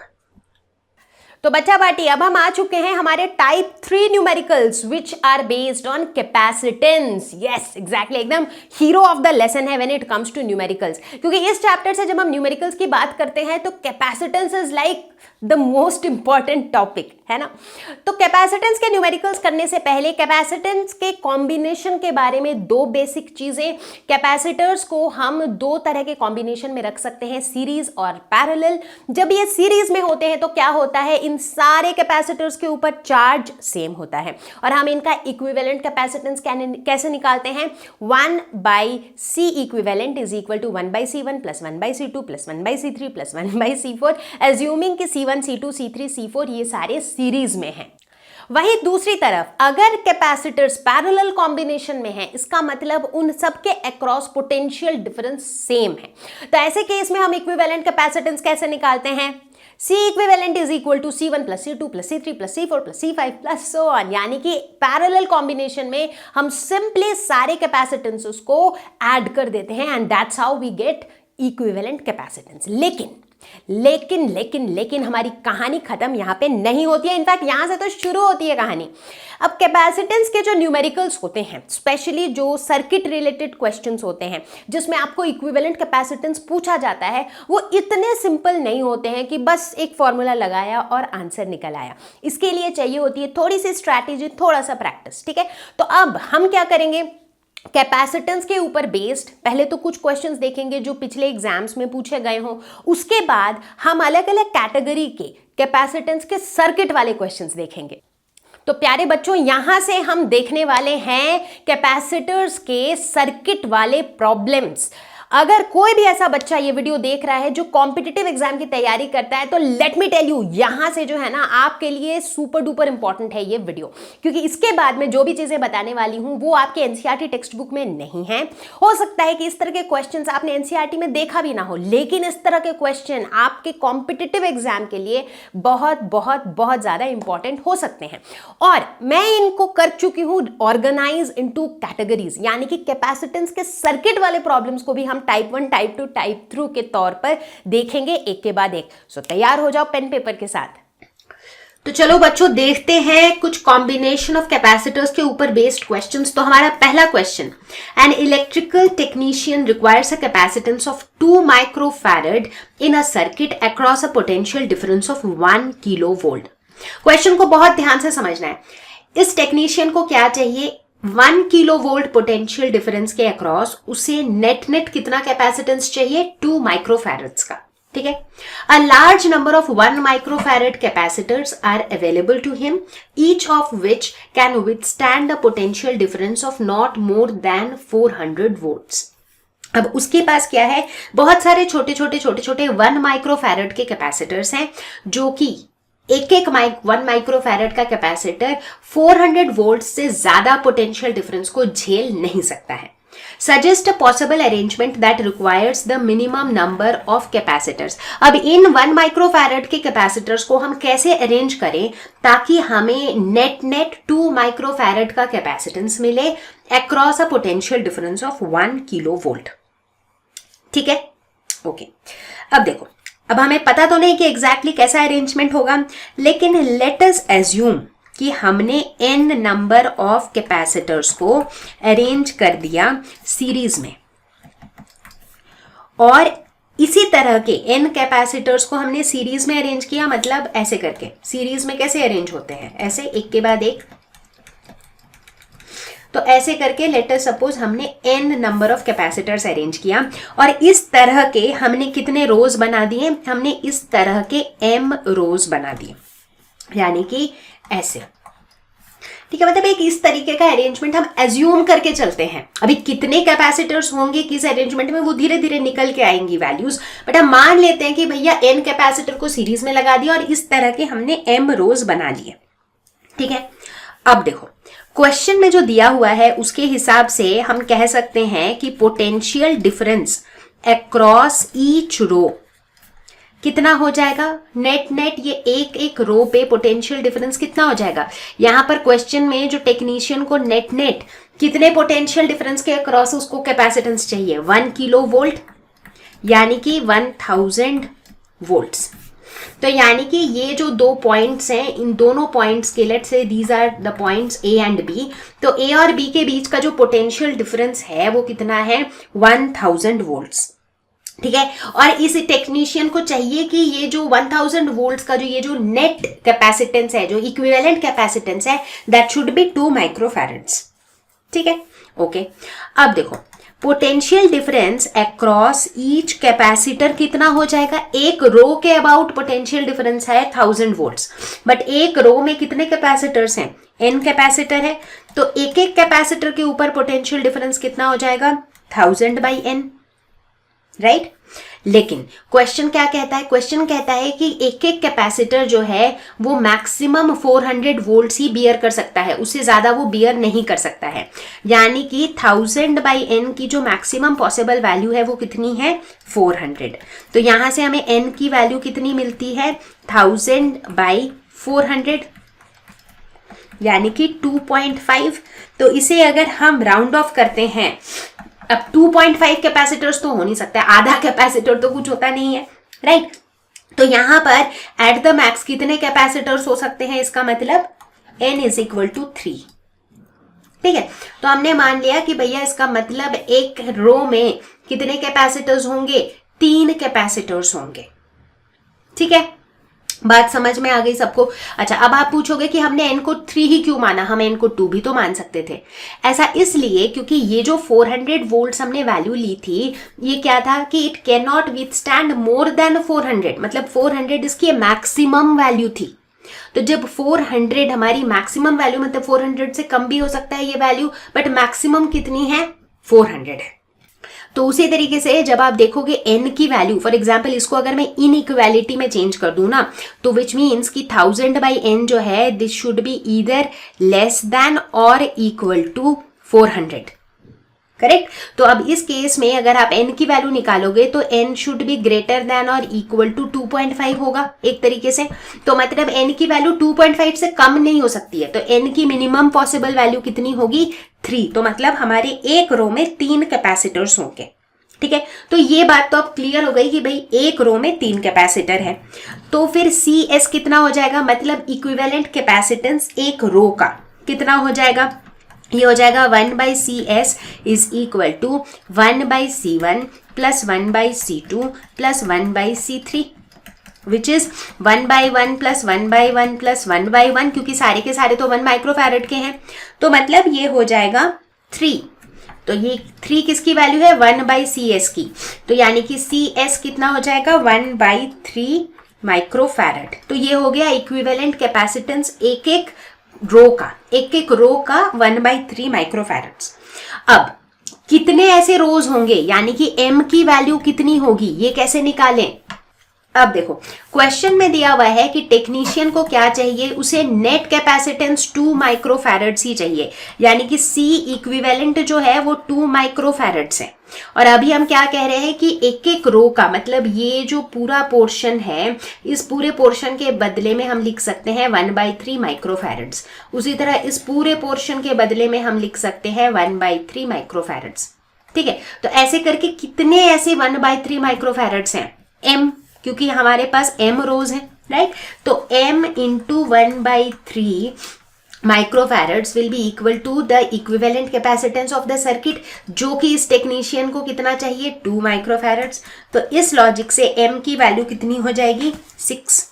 तो बच्चा पार्टी अब हम आ चुके हैं हमारे type 3 numericals which are based on capacitance. Yes exactly, एकदम हीरो ऑफ द लेसन है when it comes to numericals, क्योंकि इस चैप्टर से जब हम न्यूमेरिकल्स की बात करते हैं तो capacitance is like the most important topic, है ना। तो कैपेसिटेंस के न्यूमेरिकल्स करने से पहले कैपेसिटेंस के कॉम्बिनेशन के बारे में दो बेसिक चीजें। कैपेसिटर्स को हम दो तरह के कॉम्बिनेशन में रख सकते हैं, सीरीज और पैरेलल। जब ये सीरीज में होते हैं तो क्या होता है, इन सारे कैपेसिटर्स के ऊपर चार्ज सेम होता है और हम इनका इक्विवेलेंट कैपेसिटेंस कैसे निकालते हैं, 1/C equivalent is equal to 1/C1 plus 1/C2 plus 1/C3 plus 1/C4, assuming कि C1 C2 C3 C4 ये सारे सीरीज में हैं। वहीं दूसरी तरफ अगर कैपेसिटर्स पैरेलल कॉम्बिनेशन में है, इसका मतलब उन सबके अक्रॉस पोटेंशियल डिफरेंस सेम है। तो ऐसे केस में हम इक्विवेलेंट कैपेसिटेंस कैसे निकालते हैं, C equivalent is equal to C1 plus C2 plus C3 plus C4 plus C5 plus so on, यानी कि पैरेलल कॉम्बिनेशन में हम सिंपली सारे कैपेसिटेंसेस को ऐड कर देते हैं and that's how we get equivalent capacitance. लेकिन हमारी कहानी खत्म यहां पे नहीं होती है, इनफैक्ट यहां से तो शुरू होती है कहानी। अब कैपेसिटेंस के जो न्यूमेरिकल्स होते हैं, स्पेशली जो सर्किट रिलेटेड क्वेश्चंस होते हैं जिसमें आपको इक्विवेलेंट कैपेसिटेंस पूछा जाता है, वो इतने सिंपल नहीं होते हैं कि बस एक फॉर्मूला लगाया और आंसर निकल आया। इसके लिए चाहिए होती है थोड़ी सी स्ट्रैटेजी, थोड़ा सा प्रैक्टिस, ठीक है। तो अब हम क्या करेंगे, कैपेसिटेंस के ऊपर बेस्ड पहले तो कुछ क्वेश्चंस देखेंगे जो पिछले एग्जाम्स में पूछे गए हों, उसके बाद हम अलग अलग कैटेगरी के कैपेसिटेंस के सर्किट वाले क्वेश्चंस देखेंगे। तो प्यारे बच्चों, यहां से हम देखने वाले हैं कैपेसिटर्स के सर्किट वाले प्रॉब्लम्स। अगर कोई भी ऐसा बच्चा ये वीडियो देख रहा है जो कॉम्पिटिटिव एग्जाम की तैयारी करता है, तो लेट मी टेल यू, यहां से जो है ना आपके लिए सुपर डुपर इंपॉर्टेंट है ये वीडियो, क्योंकि इसके बाद में जो भी चीजें बताने वाली हूं वो आपके एनसीईआरटी टेक्स्ट बुक में नहीं है। हो सकता है कि इस तरह के क्वेश्चंस आपने एनसीईआरटी में देखा भी ना हो, लेकिन इस तरह के क्वेश्चन आपके कॉम्पिटिटिव एग्जाम के लिए बहुत बहुत बहुत ज्यादा इंपॉर्टेंट हो सकते हैं। और मैं इनको कर चुकी हूं ऑर्गेनाइज इनटू कैटेगरीज, यानी कि कैपेसिटेंस के सर्किट वाले प्रॉब्लम्स को भी हम टाइप 1, टाइप 2, टाइप 3 के तौर पर देखेंगे एक के बाद एक। सो तैयार हो जाओ पेन पेपर के साथ। तो चलो बच्चों देखते हैं कुछ कॉम्बिनेशन ऑफ कैपेसिटर्स के ऊपर बेस्ड क्वेश्चंस। तो हमारा पहला question, an electrical technician requires a capacitance of 2 microfarad in a circuit across a potential difference of 1 kilovolt. Question को बहुत ध्यान से समझना है। इस टेक्नीशियन को क्या चाहिए, 1 किलोवोल्ट पोटेंशियल डिफरेंस के अक्रॉस उसे नेट कितना कैपेसिटेंस चाहिए, 2 माइक्रोफैरड्स का, ठीक है। A large number of 1 microfarad capacitors are available to him, each of which can withstand a potential difference of not more than 400 volts. अब उसके पास क्या है, बहुत सारे छोटे छोटे 1 माइक्रोफैरड के कैपेसिटर्स हैं, जो कि एक 1 माइक्रोफैरड का कैपेसिटर 400 वोल्ट से ज्यादा पोटेंशियल डिफरेंस को झेल नहीं सकता है। Suggest a possible arrangement that requires the minimum number of capacitors. अब इन 1 माइक्रोफैरड के कैपेसिटर्स को हम कैसे अरेंज करें ताकि हमें नेट 2 माइक्रोफैरड का कैपेसिटेंस मिले across a potential difference of 1 kilovolt, ठीक है। ओके, अब देखो, अब हमें पता तो नहीं कि एग्जैक्टली कैसा अरेंजमेंट होगा, लेकिन लेट अस एज्यूम कि हमने n नंबर ऑफ कैपेसिटर्स को अरेंज कर दिया सीरीज में, और इसी तरह के n कैपेसिटर्स को हमने सीरीज में अरेंज किया, मतलब ऐसे करके। सीरीज में कैसे अरेंज होते हैं, ऐसे एक के बाद एक। तो ऐसे करके लेट अस सपोज हमने n number of capacitors arrange किया, और इस तरह के हमने कितने रोज बना दिए, हमने इस तरह के m रोज बना दिए, यानी कि ऐसे, ठीक है। मतलब एक इस तरीके का अरेंजमेंट हम एज्यूम करके चलते हैं। अभी कितने कैपेसिटर्स होंगे किस अरेंजमेंट में, वो धीरे धीरे निकल के आएंगी वैल्यूज, बट हम मान लेते हैं कि भैया n कैपेसिटर को सीरीज में लगा दिया और इस तरह के हमने m रोज बना लिए, ठीक है। अब देखो क्वेश्चन में जो दिया हुआ है उसके हिसाब से हम कह सकते हैं कि potential difference across each row कितना हो जाएगा। नेट नेट ये एक एक रो पे पोटेंशियल डिफरेंस कितना हो जाएगा। यहां पर क्वेश्चन में जो टेक्नीशियन को नेट नेट कितने पोटेंशियल डिफरेंस के अक्रॉस उसको कैपेसिटेंस चाहिए, 1 किलो वोल्ट यानी कि 1000 वोल्ट्स। तो यानी कि ये जो दो पॉइंट्स हैं, इन दोनों पॉइंट्स के let's say these are the points A and B, तो ए और बी के बीच का जो पोटेंशियल डिफरेंस है वो कितना है, 1000 वोल्ट्स। ठीक है, और इस टेक्नीशियन को चाहिए कि ये जो 1000 वोल्ट्स का जो ये जो नेट कैपेसिटेंस है, जो इक्विवेलेंट कैपेसिटेंस है, दैट शुड बी 2 माइक्रोफैरड्स। ठीक है, ओके। अब देखो potential difference across each capacitor कितना हो जाएगा। एक रो के अबाउट पोटेंशियल डिफरेंस है 1000 वोल्ट्स, बट एक रो में कितने कैपेसिटर्स हैं, n कैपेसिटर है, तो एक एक कैपेसिटर के ऊपर पोटेंशियल डिफरेंस कितना हो जाएगा, 1000/n, राइट। लेकिन क्वेश्चन क्या कहता है, क्वेश्चन कहता है कि एक एक कैपेसिटर जो है वो मैक्सिमम 400 वोल्ट्स ही बियर कर सकता है, उससे ज्यादा वो बियर नहीं कर सकता है। यानी कि 1000/n की जो मैक्सिमम पॉसिबल वैल्यू है वो कितनी है, 400। तो यहां से हमें n की वैल्यू कितनी मिलती है, 1000/400 यानी कि 2.5। तो इसे अगर हम राउंड ऑफ करते हैं, अब 2.5 कैपेसिटर्स तो हो नहीं सकता, आधा कैपेसिटर तो कुछ होता नहीं है, राइट। तो यहां पर एट द मैक्स कितने कैपेसिटर्स हो सकते हैं, इसका मतलब n = 3। ठीक है, तो हमने मान लिया कि भैया इसका मतलब एक रो में कितने कैपेसिटर्स होंगे, 3 कैपेसिटर्स होंगे। ठीक है, बात समझ में आ गई सबको। अच्छा, अब आप पूछोगे कि हमने n को 3 ही क्यों माना, हम n को 2 भी तो मान सकते थे। ऐसा इसलिए क्योंकि ये जो 400 वोल्ट्स हमने वैल्यू ली थी, ये क्या था कि it can not withstand more than 400, मतलब 400 इसकी मैक्सिमम वैल्यू थी। तो जब 400 हमारी मैक्सिमम वैल्यू, मतलब 400 से कम भी हो सकता है ये वैल्यू, बट मैक्सिमम कितनी है, 400 है। तो उसी तरीके से जब आप देखोगे n की वैल्यू, फॉर एग्जाम्पल इसको अगर मैं इनइक्वालिटी में चेंज कर दूं ना, तो विच मीन्स कि 1000/n जो है this should be either less than और इक्वल टू 400, करेक्ट। तो अब इस केस में अगर आप n की वैल्यू निकालोगे तो n should be greater than और इक्वल टू 2.5 होगा एक तरीके से। तो मतलब n की वैल्यू 2.5 से कम नहीं हो सकती है, तो n की मिनिमम पॉसिबल वैल्यू कितनी होगी, 3। तो मतलब हमारे एक रो में 3 कैपेसिटर्स होंगे। ठीक है, तो ये बात तो अब क्लियर हो गई कि भाई एक रो में 3 कैपेसिटर है। तो फिर CS कितना हो जाएगा, मतलब इक्विवेलेंट कैपेसिटेंस एक रो का कितना हो जाएगा, ये हो जाएगा 1/CS = 1/C1 + 1/C2 + 1/C3, which is 1/1 + 1/1 + 1/1, क्योंकि सारे के सारे तो 1 माइक्रोफैरड के हैं। तो मतलब ये हो जाएगा 3। तो ये 3 किसकी वैल्यू है, 1/CS की। तो यानी कि CS कितना हो जाएगा, 1/3 माइक्रोफैरड। तो ये हो गया इक्विवेलेंट कैपेसिटेंस एक एक रो का, एक एक रो का 1/3 माइक्रोफैरड्स। अब कितने ऐसे रोज होंगे, यानी कि m की वैल्यू कितनी होगी, ये कैसे निकालें। अब देखो क्वेश्चन में दिया हुआ है कि टेक्नीशियन को क्या चाहिए, उसे नेट कैपेसिटेंस 2 माइक्रोफैरड्स ही चाहिए, यानी कि C इक्विवेलेंट जो है वो 2 माइक्रोफैरड्स है। और अभी हम क्या कह रहे हैं कि एक एक रो का, मतलब ये जो पूरा पोर्शन है, इस पूरे पोर्शन के बदले में हम लिख सकते हैं 1/3 माइक्रोफैरड्स। उसी तरह इस पूरे पोर्शन के बदले में हम लिख सकते हैं 1/3 माइक्रोफैरड्स। ठीक है, तो ऐसे करके कितने ऐसे 1/3 माइक्रोफैरड्स हैं, m, क्योंकि हमारे पास m रोज है, राइट। तो m × 1/3 microfarads will be equal to the equivalent capacitance of the circuit, जो कि इस टेक्नीशियन को कितना चाहिए, 2 माइक्रोफैरड्स। तो इस लॉजिक से m की वैल्यू कितनी हो जाएगी, 6,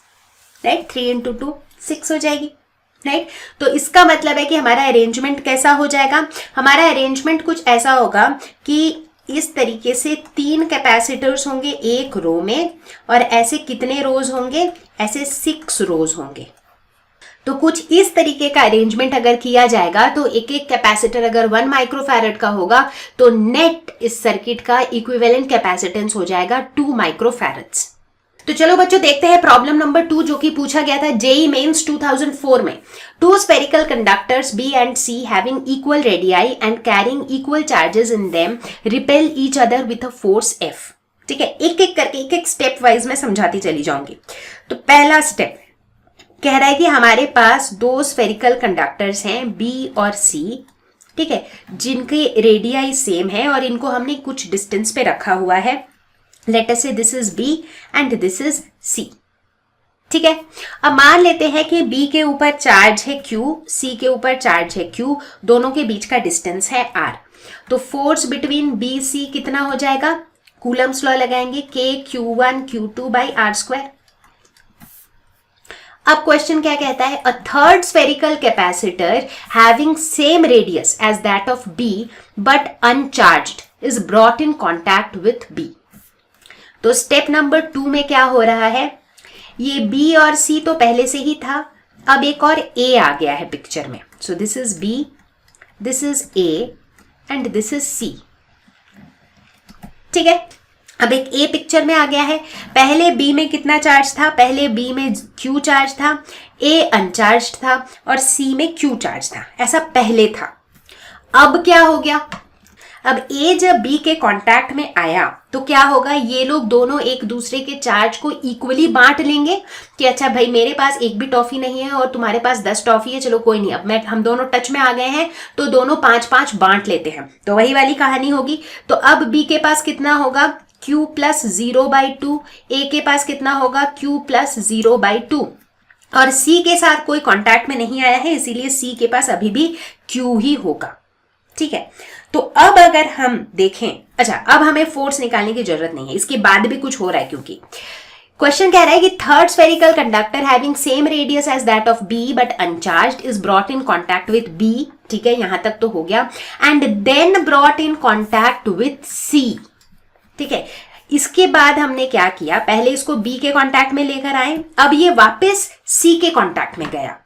राइट। 3 × 2 6 हो जाएगी, राइट। तो इसका मतलब है कि हमारा अरेंजमेंट कैसा हो जाएगा, हमारा अरेंजमेंट कुछ ऐसा होगा कि इस तरीके से 3 कैपेसिटर्स होंगे एक रो में, और ऐसे कितने रोज होंगे, ऐसे 6 रोज होंगे। तो कुछ इस तरीके का अरेंजमेंट अगर किया जाएगा तो एक एक कैपेसिटर अगर 1 माइक्रोफैरड का होगा तो नेट इस सर्किट का इक्विवेलेंट कैपेसिटेंस हो जाएगा 2 माइक्रोफैरड्स। तो चलो बच्चों देखते हैं प्रॉब्लम नंबर 2 जो कि पूछा गया था जेईई मेंस 2004 में। Two spherical conductors B and C having equal radii and carrying equal charges in them repel each other with a force F. ठीक है, एक एक करके एक एक स्टेप वाइज में समझाती चली जाऊंगी। तो पहला स्टेप कह रहा है कि हमारे पास दो स्फेरिकल कंडक्टर्स हैं बी और सी, ठीक है, जिनके रेडियाई सेम है और इनको हमने कुछ डिस्टेंस पे रखा हुआ है। लेट अस से this is B and this is C। ठीक है, अब मान लेते हैं कि B के ऊपर चार्ज है Q, C के ऊपर चार्ज है Q, दोनों के बीच का डिस्टेंस है R। तो फोर्स बिटवीन B C कितना हो जाएगा, कूलम्स लॉ लगाएंगे KQ1 Q2 by R square. अब क्वेश्चन क्या कहता है, a third spherical capacitor having same radius as that of B but uncharged is brought in contact with B। तो स्टेप नंबर 2 में क्या हो रहा है, ये B और C तो पहले से ही था, अब एक और A आ गया है पिक्चर में। So this is B, this is A and this is C। ठीक है, अब एक A पिक्चर में आ गया है। पहले B में कितना चार्ज था, पहले B में Q चार्ज था, A अनचार्ज था और C में Q चार्ज था, ऐसा पहले था। अब क्या हो गया, अब A जब B के कांटेक्ट में आया तो क्या होगा, ये लोग दोनों एक दूसरे के चार्ज को इक्वली बांट लेंगे कि अच्छा भाई मेरे पास एक भी टॉफी नहीं है और तुम्हारे पास 10 टॉफी है, चलो कोई नहीं, अब हम दोनों टच में आ गए हैं तो दोनों 5-5 बांट लेते हैं। तो वही वाली कहानी होगी। तो अब B के पास कितना होगा, Q प्लस 0/2, A के पास कितना होगा, Q प्लस 0/2 और C के साथ कोई कॉन्टैक्ट में नहीं आया है, इसीलिए C के पास अभी भी Q ही होगा। ठीक है, तो अब अगर हम देखें, अच्छा अब हमें फोर्स निकालने की जरूरत नहीं है, इसके बाद भी कुछ हो रहा है, क्योंकि क्वेश्चन कह रहा है कि third spherical conductor having same radius as that of B but uncharged is brought in contact with B। ठीक है, यहां तक तो हो गया, and then brought in contact with C। ठीक है, इसके बाद हमने क्या किया, पहले इसको B के कॉन्टैक्ट में लेकर आए, अब ये वापस C के कॉन्टैक्ट में गया।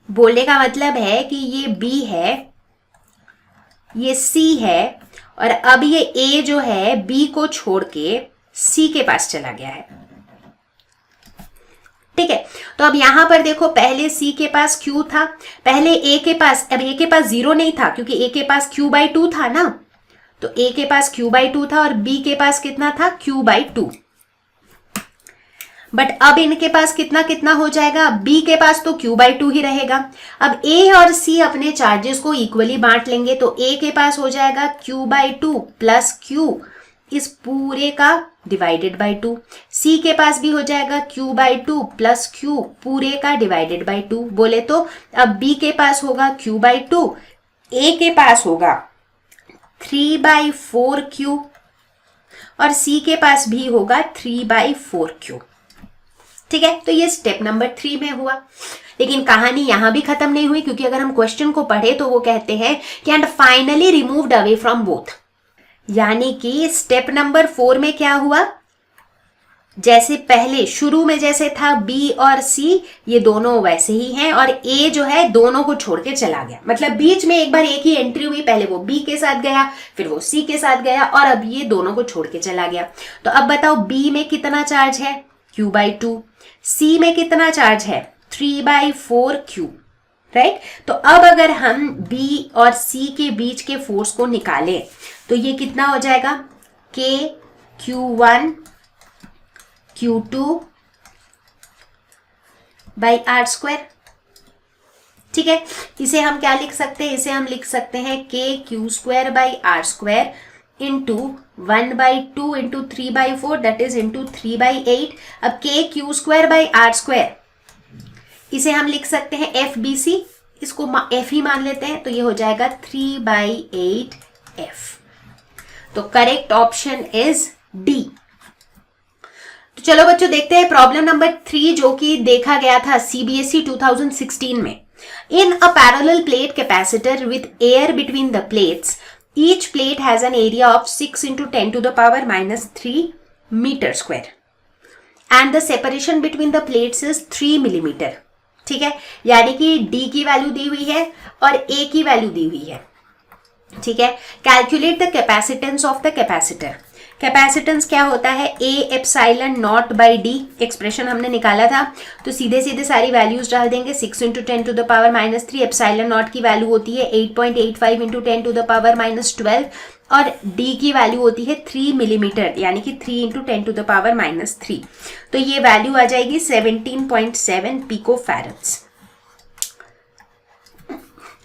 बोलने का मतलब है कि ये B है, ये C है और अब ये A जो है B को छोड़ के C के पास चला गया है। ठीक है, तो अब यहां पर देखो, पहले C के पास Q था, पहले A के पास, अब A के पास 0 नहीं था क्योंकि A के पास Q/2 था ना, तो A के पास Q/2 था और B के पास कितना था, Q/2। बट अब इनके पास कितना कितना हो जाएगा, B के पास तो Q/2 ही रहेगा। अब A और C अपने चार्जेस को इक्वली बांट लेंगे, तो A के पास हो जाएगा Q/2 प्लस Q इस पूरे का डिवाइडेड बाई 2। C के पास भी हो जाएगा Q/2 प्लस Q पूरे का डिवाइडेड बाई 2। बोले तो अब B के पास होगा Q/2, A के पास होगा 3/4Q और C के पास भी होगा 3/4Q। ठीक है, तो ये स्टेप नंबर 3 में हुआ। लेकिन कहानी यहां भी खत्म नहीं हुई, क्योंकि अगर हम क्वेश्चन को पढ़े तो वो कहते हैं कि and finally removed away from both, यानी कि स्टेप नंबर 4 में क्या हुआ, जैसे पहले शुरू में जैसे था B और C, ये दोनों वैसे ही हैं और A जो है दोनों को छोड़ के चला गया। मतलब बीच में एक बार एक ही एंट्री हुई, पहले वो B के साथ गया, फिर वो C के साथ गया और अब ये दोनों को छोड़ के चला गया। तो अब बताओ B में कितना चार्ज है, Q/2, C में कितना चार्ज है, 3/4Q। राइट, तो अब अगर हम B और C के बीच के फोर्स को निकालें तो ये कितना हो जाएगा, KQ1 Q2 by R square. ठीक है, इसे हम क्या लिख सकते हैं, इसे हम लिख सकते हैं KQ² by R square into 1/2 into 3/4 that is into 3/8। अब KQ² बाई R स्क्वायर इसे हम लिख सकते हैं FBC, इसको F ही मान लेते हैं, तो ये हो जाएगा 3/8F। तो करेक्ट ऑप्शन इज D। तो चलो बच्चों देखते हैं प्रॉब्लम नंबर 3 जो कि देखा गया था CBSE 2016 में। In a parallel plate capacitor with air between the plates, each plate has an area of 6 into 10 to the power minus 3 meter square and the separation between the plates is 3 millimeter। ठीक है, यानी कि D की वैल्यू दी हुई है और A की वैल्यू दी हुई है। ठीक है, calculate the capacitance of the capacitor. Capacitance क्या होता है, A epsilon not by D, expression हमने निकाला था, तो सीधे सीधे सारी वैल्यूज डाल देंगे। 6 into 10 to the power -3, epsilon naught की वैल्यू होती है 8.85 इंटू 10 टू द पावर -12, और डी की वैल्यू होती है 3 मिलीमीटर, यानी कि 3 इंटू 10 टू द पावर -3, तो ये वैल्यू आ जाएगी 17.7 पिको फैरड्स।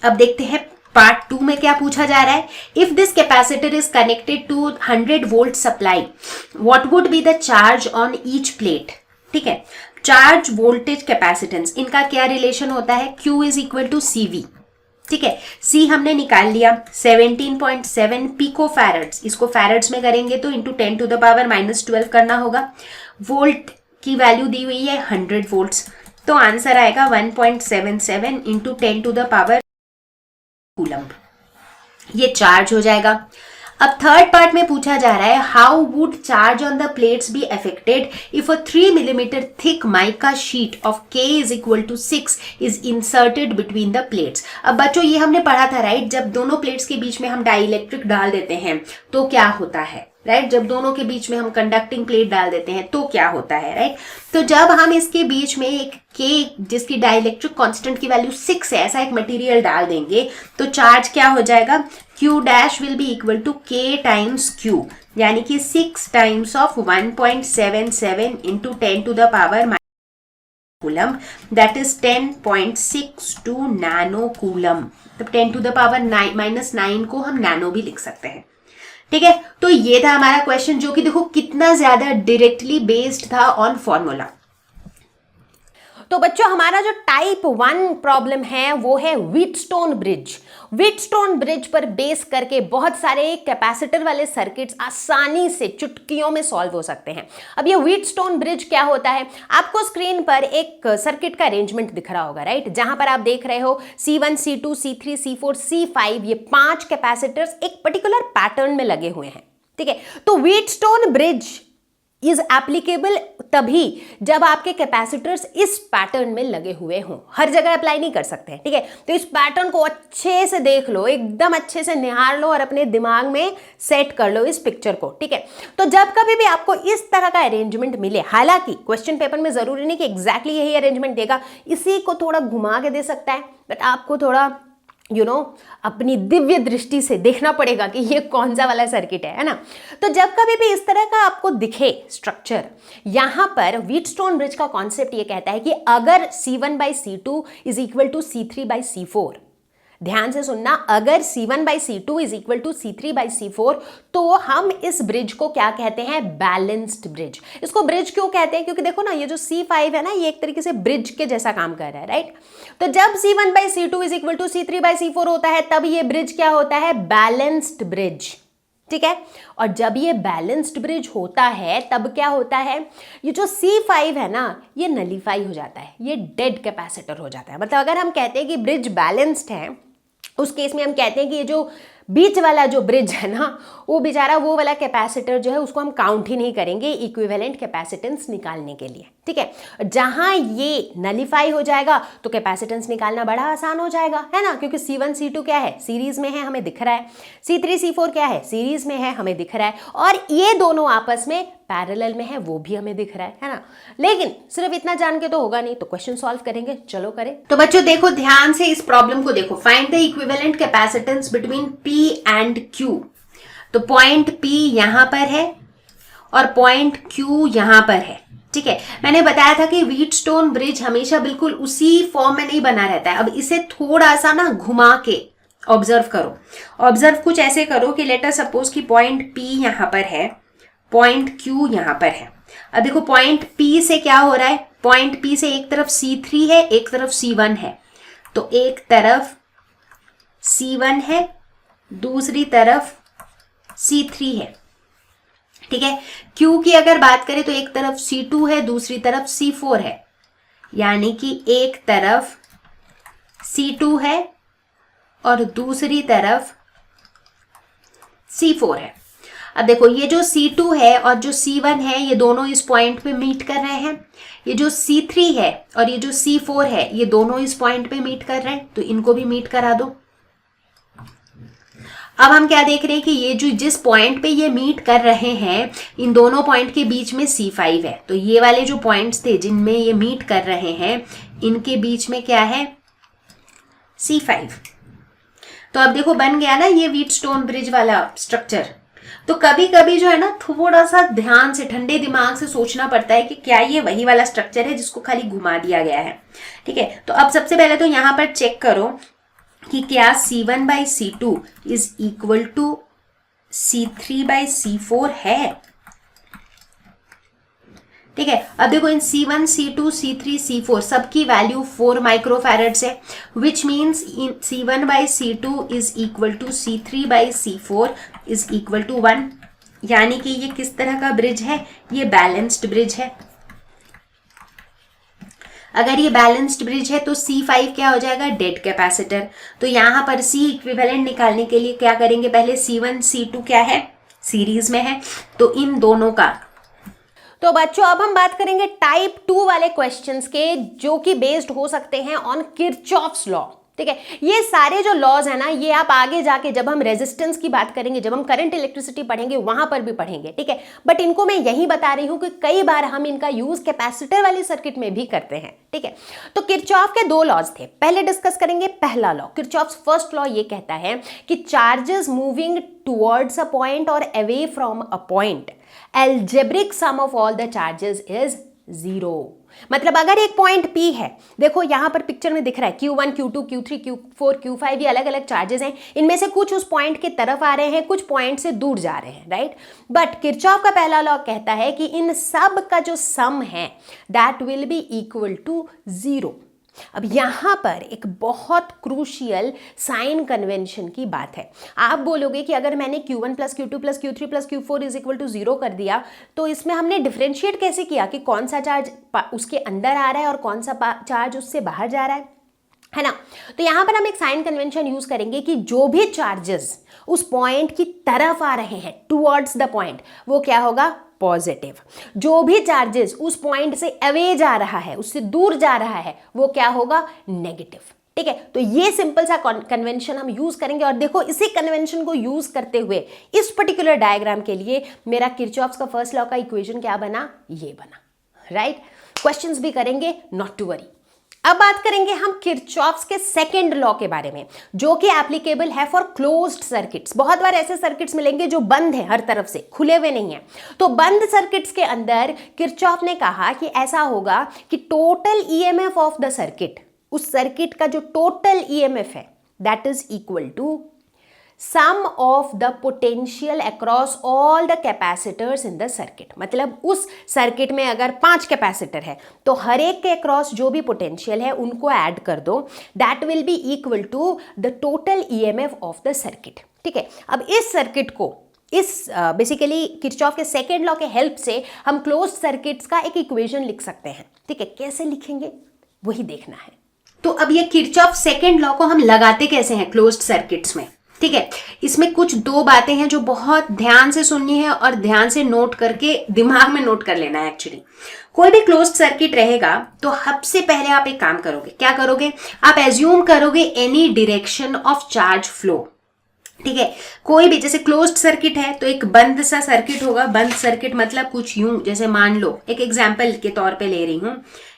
अब देखते हैं पार्ट 2 में क्या पूछा जा रहा है। If this capacitor is connected to 100 volt supply, what would be the charge on each plate. ठीक है, चार्ज वोल्टेज कैपेसिटेंस, इनका क्या रिलेशन होता है, Q is equal to CV। ठीक है, C हमने निकाल लिया 17.7 पिको फैरड्स, इसको फैरड्स में करेंगे तो इंटू 10 टू द पावर -12 करना होगा। वोल्ट की वैल्यू दी हुई है 100 वोल्ट्स, तो आंसर आएगा 1.77 into 10 to the power coulomb, ये चार्ज हो जाएगा। अब थर्ड पार्ट में पूछा जा रहा है, how would charge on the plates be affected if a 3 millimetre thick mica sheet of K is equal to 6 is inserted between the plates. अब बच्चों ये हमने पढ़ा था राइट, जब दोनों प्लेट्स के बीच में हम डाइइलेक्ट्रिक डाल देते हैं तो क्या होता है, राइट, जब दोनों के बीच में हम कंडक्टिंग प्लेट डाल देते हैं तो क्या होता है, राइट। तो जब हम इसके बीच में एक K जिसकी डाइइलेक्ट्रिक कांस्टेंट की वैल्यू 6 है, ऐसा एक मटेरियल डाल देंगे तो चार्ज क्या हो जाएगा, Q dash will be equal to K times Q, यानी कि 6 times of 1.77 into 10 to the power coulomb, that is 10.62 nano coulomb. तब 10 टू द पावर -9 को हम नैनो भी लिख सकते हैं। ठीक है, तो ये था हमारा क्वेश्चन, जो कि देखो कितना ज्यादा डायरेक्टली बेस्ड था ऑन फॉर्मूला। तो बच्चों हमारा जो टाइप 1 प्रॉब्लम है वो है व्हीटस्टोन ब्रिज। व्हीटस्टोन ब्रिज पर बेस करके बहुत सारे कैपेसिटर वाले सर्किट्स आसानी से चुटकियों में सॉल्व हो सकते हैं। अब ये व्हीटस्टोन ब्रिज क्या होता है, आपको स्क्रीन पर एक सर्किट का अरेंजमेंट दिख रहा होगा राइट, जहां पर आप देख रहे हो C1, C2, C3, C4, C5, ये 5 कैपेसिटर्स एक पर्टिकुलर पैटर्न में लगे हुए हैं। ठीक है, तो व्हीटस्टोन ब्रिज इज एप्लीकेबल तभी जब आपके कैपेसिटर्स इस पैटर्न में लगे हुए हों, हर जगह अप्लाई नहीं कर सकते हैं। ठीक है, तो इस पैटर्न को अच्छे से देख लो, एकदम अच्छे से निहार लो और अपने दिमाग में सेट कर लो इस पिक्चर को। ठीक है, तो जब कभी भी आपको इस तरह का अरेंजमेंट मिले, हालांकि क्वेश्चन पेपर में जरूरी नहीं कि एग्जैक्टली यही अरेंजमेंट देगा, इसी को थोड़ा घुमा के दे सकता है, बट आपको थोड़ा अपनी दिव्य दृष्टि से देखना पड़ेगा कि ये कौन सा वाला सर्किट है ना। तो जब कभी भी इस तरह का आपको दिखे स्ट्रक्चर, यहां पर व्हीटस्टोन ब्रिज का कॉन्सेप्ट ये कहता है कि अगर C1/C2 is equal to C3/C4, ध्यान से सुनना, अगर C1/C2 is equal to C3/C4 तो हम इस ब्रिज को क्या कहते हैं, बैलेंस्ड ब्रिज। इसको ब्रिज क्यों कहते हैं, क्योंकि देखो ना ये जो C5 है ना, ये एक तरीके से ब्रिज के जैसा काम कर रहा है राइट। तो जब C1/C2 is equal to C3/C4 होता है तब ये ब्रिज क्या होता है, बैलेंस्ड ब्रिज। ठीक है, और जब ये बैलेंस्ड ब्रिज होता है तब क्या होता है, ये जो C5 है ना ये नलीफाई हो जाता है, ये डेड कैपेसिटर हो जाता है। मतलब अगर हम कहते हैं कि ब्रिज बैलेंस्ड है, उस केस में हम कहते हैं कि ये जो बीच वाला जो ब्रिज है ना, वो बेचारा वो वाला कैपेसिटर जो है उसको हम काउंट ही नहीं करेंगे इक्विवेलेंट कैपेसिटेंस निकालने के लिए। ठीक है, जहां ये नलीफाई हो जाएगा तो कैपेसिटेंस निकालना बड़ा आसान हो जाएगा, है ना, क्योंकि C1 C2 क्या है, सीरीज में है, हमें दिख रहा है, C3 C4 क्या है, सीरीज में है, हमें दिख रहा है, और ये दोनों आपस में पैरेलल में है, वो भी हमें दिख रहा है ना। लेकिन सिर्फ इतना जान के तो होगा नहीं, तो क्वेश्चन सॉल्व करेंगे, चलो करें। तो बच्चों देखो ध्यान से इस प्रॉब्लम को देखो, find the equivalent capacitance between P and Q। तो पॉइंट P यहां पर है और पॉइंट Q यहां पर है। ठीक है, मैंने बताया था कि व्हीटस्टोन ब्रिज हमेशा बिल्कुल उसी फॉर्म में नहीं बना रहता है। अब इसे थोड़ा सा ना घुमा के ऑब्जर्व करो, ऑब्जर्व कुछ ऐसे करो कि लेट अस सपोज कि पॉइंट P यहां पर है, पॉइंट Q यहां पर है। अब देखो पॉइंट P से क्या हो रहा है, पॉइंट P से एक तरफ C3 है, एक तरफ C1 है, तो एक तरफ C1 है, दूसरी तरफ C3 है। ठीक है, Q की अगर बात करें तो एक तरफ C2 है, दूसरी तरफ C4 है, यानी कि एक तरफ C2 है और दूसरी तरफ C4 है। अब देखो ये जो C2 है और जो C1 है ये दोनों इस पॉइंट पे मीट कर रहे हैं, ये जो C3 है और ये जो C4 है ये दोनों इस पॉइंट पे मीट कर रहे हैं, तो इनको भी मीट करा दो। अब हम क्या देख रहे हैं कि ये जो जिस पॉइंट पे ये मीट कर रहे हैं, इन दोनों पॉइंट के बीच में C5 है। तो ये वाले जो पॉइंट्स थे जिनमें ये मीट कर रहे हैं, इनके बीच में क्या है, C5। तो अब देखो बन गया ना ये व्हीटस्टोन ब्रिज वाला स्ट्रक्चर। तो कभी कभी जो है ना थोड़ा सा ध्यान से ठंडे दिमाग से सोचना पड़ता है कि क्या ये वही वाला स्ट्रक्चर है जिसको खाली घुमा दिया गया है। ठीक है, तो अब सबसे पहले तो यहां पर चेक करो कि क्या C1/C2 is equal to C3/C4 है। ठीक है, अब देखो इन C1, C2, C3, C4 सबकी वैल्यू 4 माइक्रोफैरड्स है, which means C1/C2 is equal to C3/C4 is equal to 1। यानी कि ये किस तरह का ब्रिज है, ये बैलेंस्ड ब्रिज है। अगर ये बैलेंस्ड ब्रिज है तो C5 क्या हो जाएगा, डेड कैपेसिटर। तो यहां पर C इक्विवेलेंट निकालने के लिए क्या करेंगे, पहले C1 C2 क्या है, सीरीज में है, तो इन दोनों का। तो बच्चों अब हम बात करेंगे टाइप 2 वाले क्वेश्चंस के, जो कि बेस्ड हो सकते हैं ऑन किरचॉफ्स लॉ। ठीक है, ये सारे जो लॉज है ना, ये आप आगे जाके जब हम रेजिस्टेंस की बात करेंगे, जब हम करंट इलेक्ट्रिसिटी पढ़ेंगे, वहां पर भी पढ़ेंगे। ठीक है, बट इनको मैं यही बता रही हूं कि कई बार हम इनका यूज कैपेसिटर वाली सर्किट में भी करते हैं। ठीक है, तो किरचॉफ के 2 लॉज थे, पहले डिस्कस करेंगे पहला लॉ। किरचॉफ्स फर्स्ट लॉ ये कहता है कि charges moving towards a point और away from a point, algebraic sum of all the charges is 0। मतलब अगर एक पॉइंट P है, देखो यहां पर पिक्चर में दिख रहा है Q1, Q2, Q3, Q4, Q5, ये अलग अलग चार्जेस हैं। इनमें से कुछ उस पॉइंट के तरफ आ रहे हैं, कुछ पॉइंट से दूर जा रहे हैं, राइट। बट किरचॉफ का पहला लॉ कहता है कि इन सब का जो सम है that will be equal to 0। अब यहां पर एक बहुत क्रूशियल साइन कन्वेंशन की बात है। आप बोलोगे कि अगर मैंने Q1 + Q2 + Q3 + Q4 is equal to 0 कर दिया, तो इसमें हमने डिफरेंशिएट कैसे किया कि कौन सा चार्ज उसके अंदर आ रहा है और कौन सा चार्ज उससे बाहर जा रहा है ना। तो यहां पर हम एक साइन कन्वेंशन यूज करेंगे कि जो भी चार्जेस उस पॉइंट की तरफ आ रहे हैं, टुवर्ड्स द पॉइंट, वो क्या होगा, पॉजिटिव। जो भी चार्जेस उस पॉइंट से अवे जा रहा है, उससे दूर जा रहा है, वो क्या होगा, नेगेटिव। ठीक है, तो ये सिंपल सा कन्वेंशन हम यूज करेंगे। और देखो इसी कन्वेंशन को यूज करते हुए इस पर्टिकुलर डायग्राम के लिए मेरा किरचॉफ्स का फर्स्ट लॉ का इक्वेशन क्या बना, ये बना, राइट। क्वेश्चंस भी करेंगे, नॉट टू वरी। अब बात करेंगे हम किरचॉफ्स के सेकंड लॉ के बारे में, जो कि एप्लीकेबल है फॉर क्लोज्ड सर्किट्स। बहुत बार ऐसे सर्किट्स मिलेंगे जो बंद है, हर तरफ से खुले हुए नहीं है। तो बंद सर्किट्स के अंदर किरचॉफ ने कहा कि ऐसा होगा कि total EMF of the circuit, उस सर्किट का जो टोटल ईएमएफ है, that is equal to sum of the potential across all the capacitors in the circuit. मतलब उस सर्किट में अगर 5 कैपेसिटर है तो हर एक के अक्रॉस जो भी पोटेंशियल है उनको ऐड कर दो, that will be equal to the total EMF of the circuit. ठीक है, अब इस सर्किट को इस बेसिकली किरचॉफ के सेकेंड लॉ के हेल्प से हम क्लोज्ड सर्किट्स का एक इक्वेशन लिख सकते हैं। ठीक है, कैसे लिखेंगे वही देखना है। तो अब ये किरचॉफ सेकेंड लॉ को हम लगाते कैसे हैं क्लोज्ड सर्किट्स में। ठीक है, इसमें कुछ 2 बातें हैं जो बहुत ध्यान से सुननी है और ध्यान से नोट करके दिमाग में नोट कर लेना है। एक्चुअली कोई भी क्लोज्ड सर्किट रहेगा तो सबसे पहले आप एक काम करोगे, क्या करोगे, आप एज्यूम करोगे any direction of charge flow. ठीक है, कोई भी, जैसे क्लोज्ड सर्किट है तो एक बंद सा सर्किट होगा। बंद सर्किट मतलब कुछ यूं, जैसे मान लो एक एग्जाम्पल के तौर पे ले रही हूं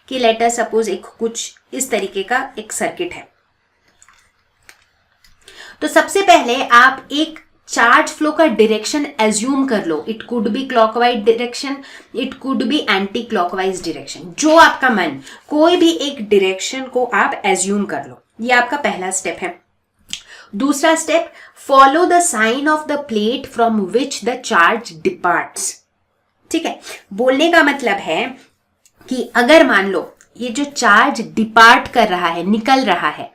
कि लेट अस सपोज एक कुछ इस तरीके का एक सर्किट है। तो सबसे पहले आप एक चार्ज फ्लो का डायरेक्शन एज्यूम कर लो। It could be clockwise direction, it could be anticlockwise direction, जो आपका मन, कोई भी एक डायरेक्शन को आप एज्यूम कर लो। ये आपका पहला स्टेप है। दूसरा step, follow the sign of the plate from which the charge departs. ठीक है, बोलने का मतलब है कि अगर मान लो ये जो चार्ज डिपार्ट कर रहा है, निकल रहा है,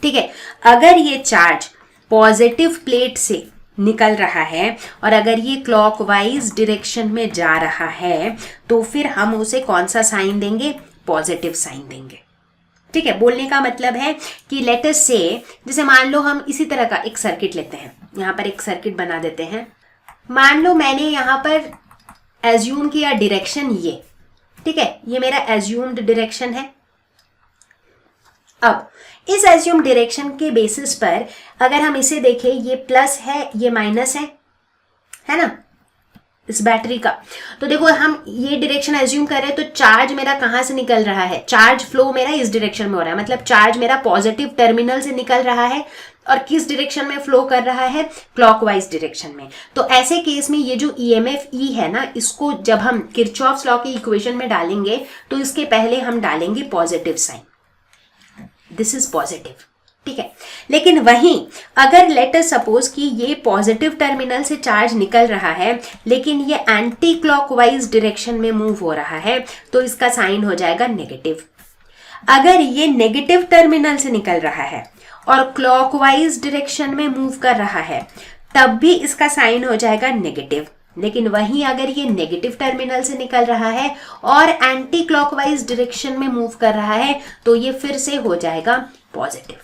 ठीक है, अगर ये चार्ज पॉजिटिव प्लेट से निकल रहा है और अगर ये क्लॉकवाइज डायरेक्शन में जा रहा है, तो फिर हम उसे कौन सा साइन देंगे, पॉजिटिव साइन देंगे। ठीक है, बोलने का मतलब है कि लेट अस से, जैसे मान लो हम इसी तरह का एक सर्किट लेते हैं, यहां पर एक सर्किट बना देते हैं। मान लो मैंने यहां पर एज्यूम किया डायरेक्शन ये, ठीक है, ये मेरा एज्यूम्ड डायरेक्शन है। अब इस एज्यूम डायरेक्शन के बेसिस पर अगर हम इसे देखें, ये प्लस है, ये माइनस है ना, इस बैटरी का, तो देखो हम ये डायरेक्शन एज्यूम कर रहे हैं, तो चार्ज मेरा कहां से निकल रहा है, चार्ज फ्लो मेरा इस डायरेक्शन में हो रहा है, मतलब चार्ज मेरा पॉजिटिव टर्मिनल से निकल रहा है और किस डायरेक्शन में फ्लो कर रहा है, क्लॉकवाइज डायरेक्शन में। तो ऐसे केस में ये जो ईएमएफ ई है ना, इसको जब हम किरचॉफ्स लॉ की इक्वेशन में डालेंगे तो इसके पहले हम डालेंगे positive sign, this is positive, ठीक है। लेकिन वहीं अगर लेट अस सपोज कि ये पॉजिटिव टर्मिनल से चार्ज निकल रहा है लेकिन ये एंटी क्लॉकवाइज डायरेक्शन में मूव हो रहा है, तो इसका साइन हो जाएगा नेगेटिव। अगर ये नेगेटिव टर्मिनल से निकल रहा है और क्लॉकवाइज डायरेक्शन में मूव कर रहा है, तब भी इसका साइन हो जाएगा नेगेटिव। लेकिन वहीं अगर ये नेगेटिव टर्मिनल से निकल रहा है और एंटी क्लॉकवाइज डायरेक्शन में मूव कर रहा है, तो ये फिर से हो जाएगा पॉजिटिव।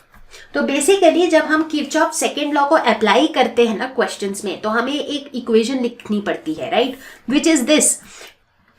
तो बेसिकली जब हम किरचॉफ सेकेंड लॉ को अप्लाई करते हैं ना क्वेश्चंस में, तो हमें एक इक्वेशन लिखनी पड़ती है, राइट, विच इज दिस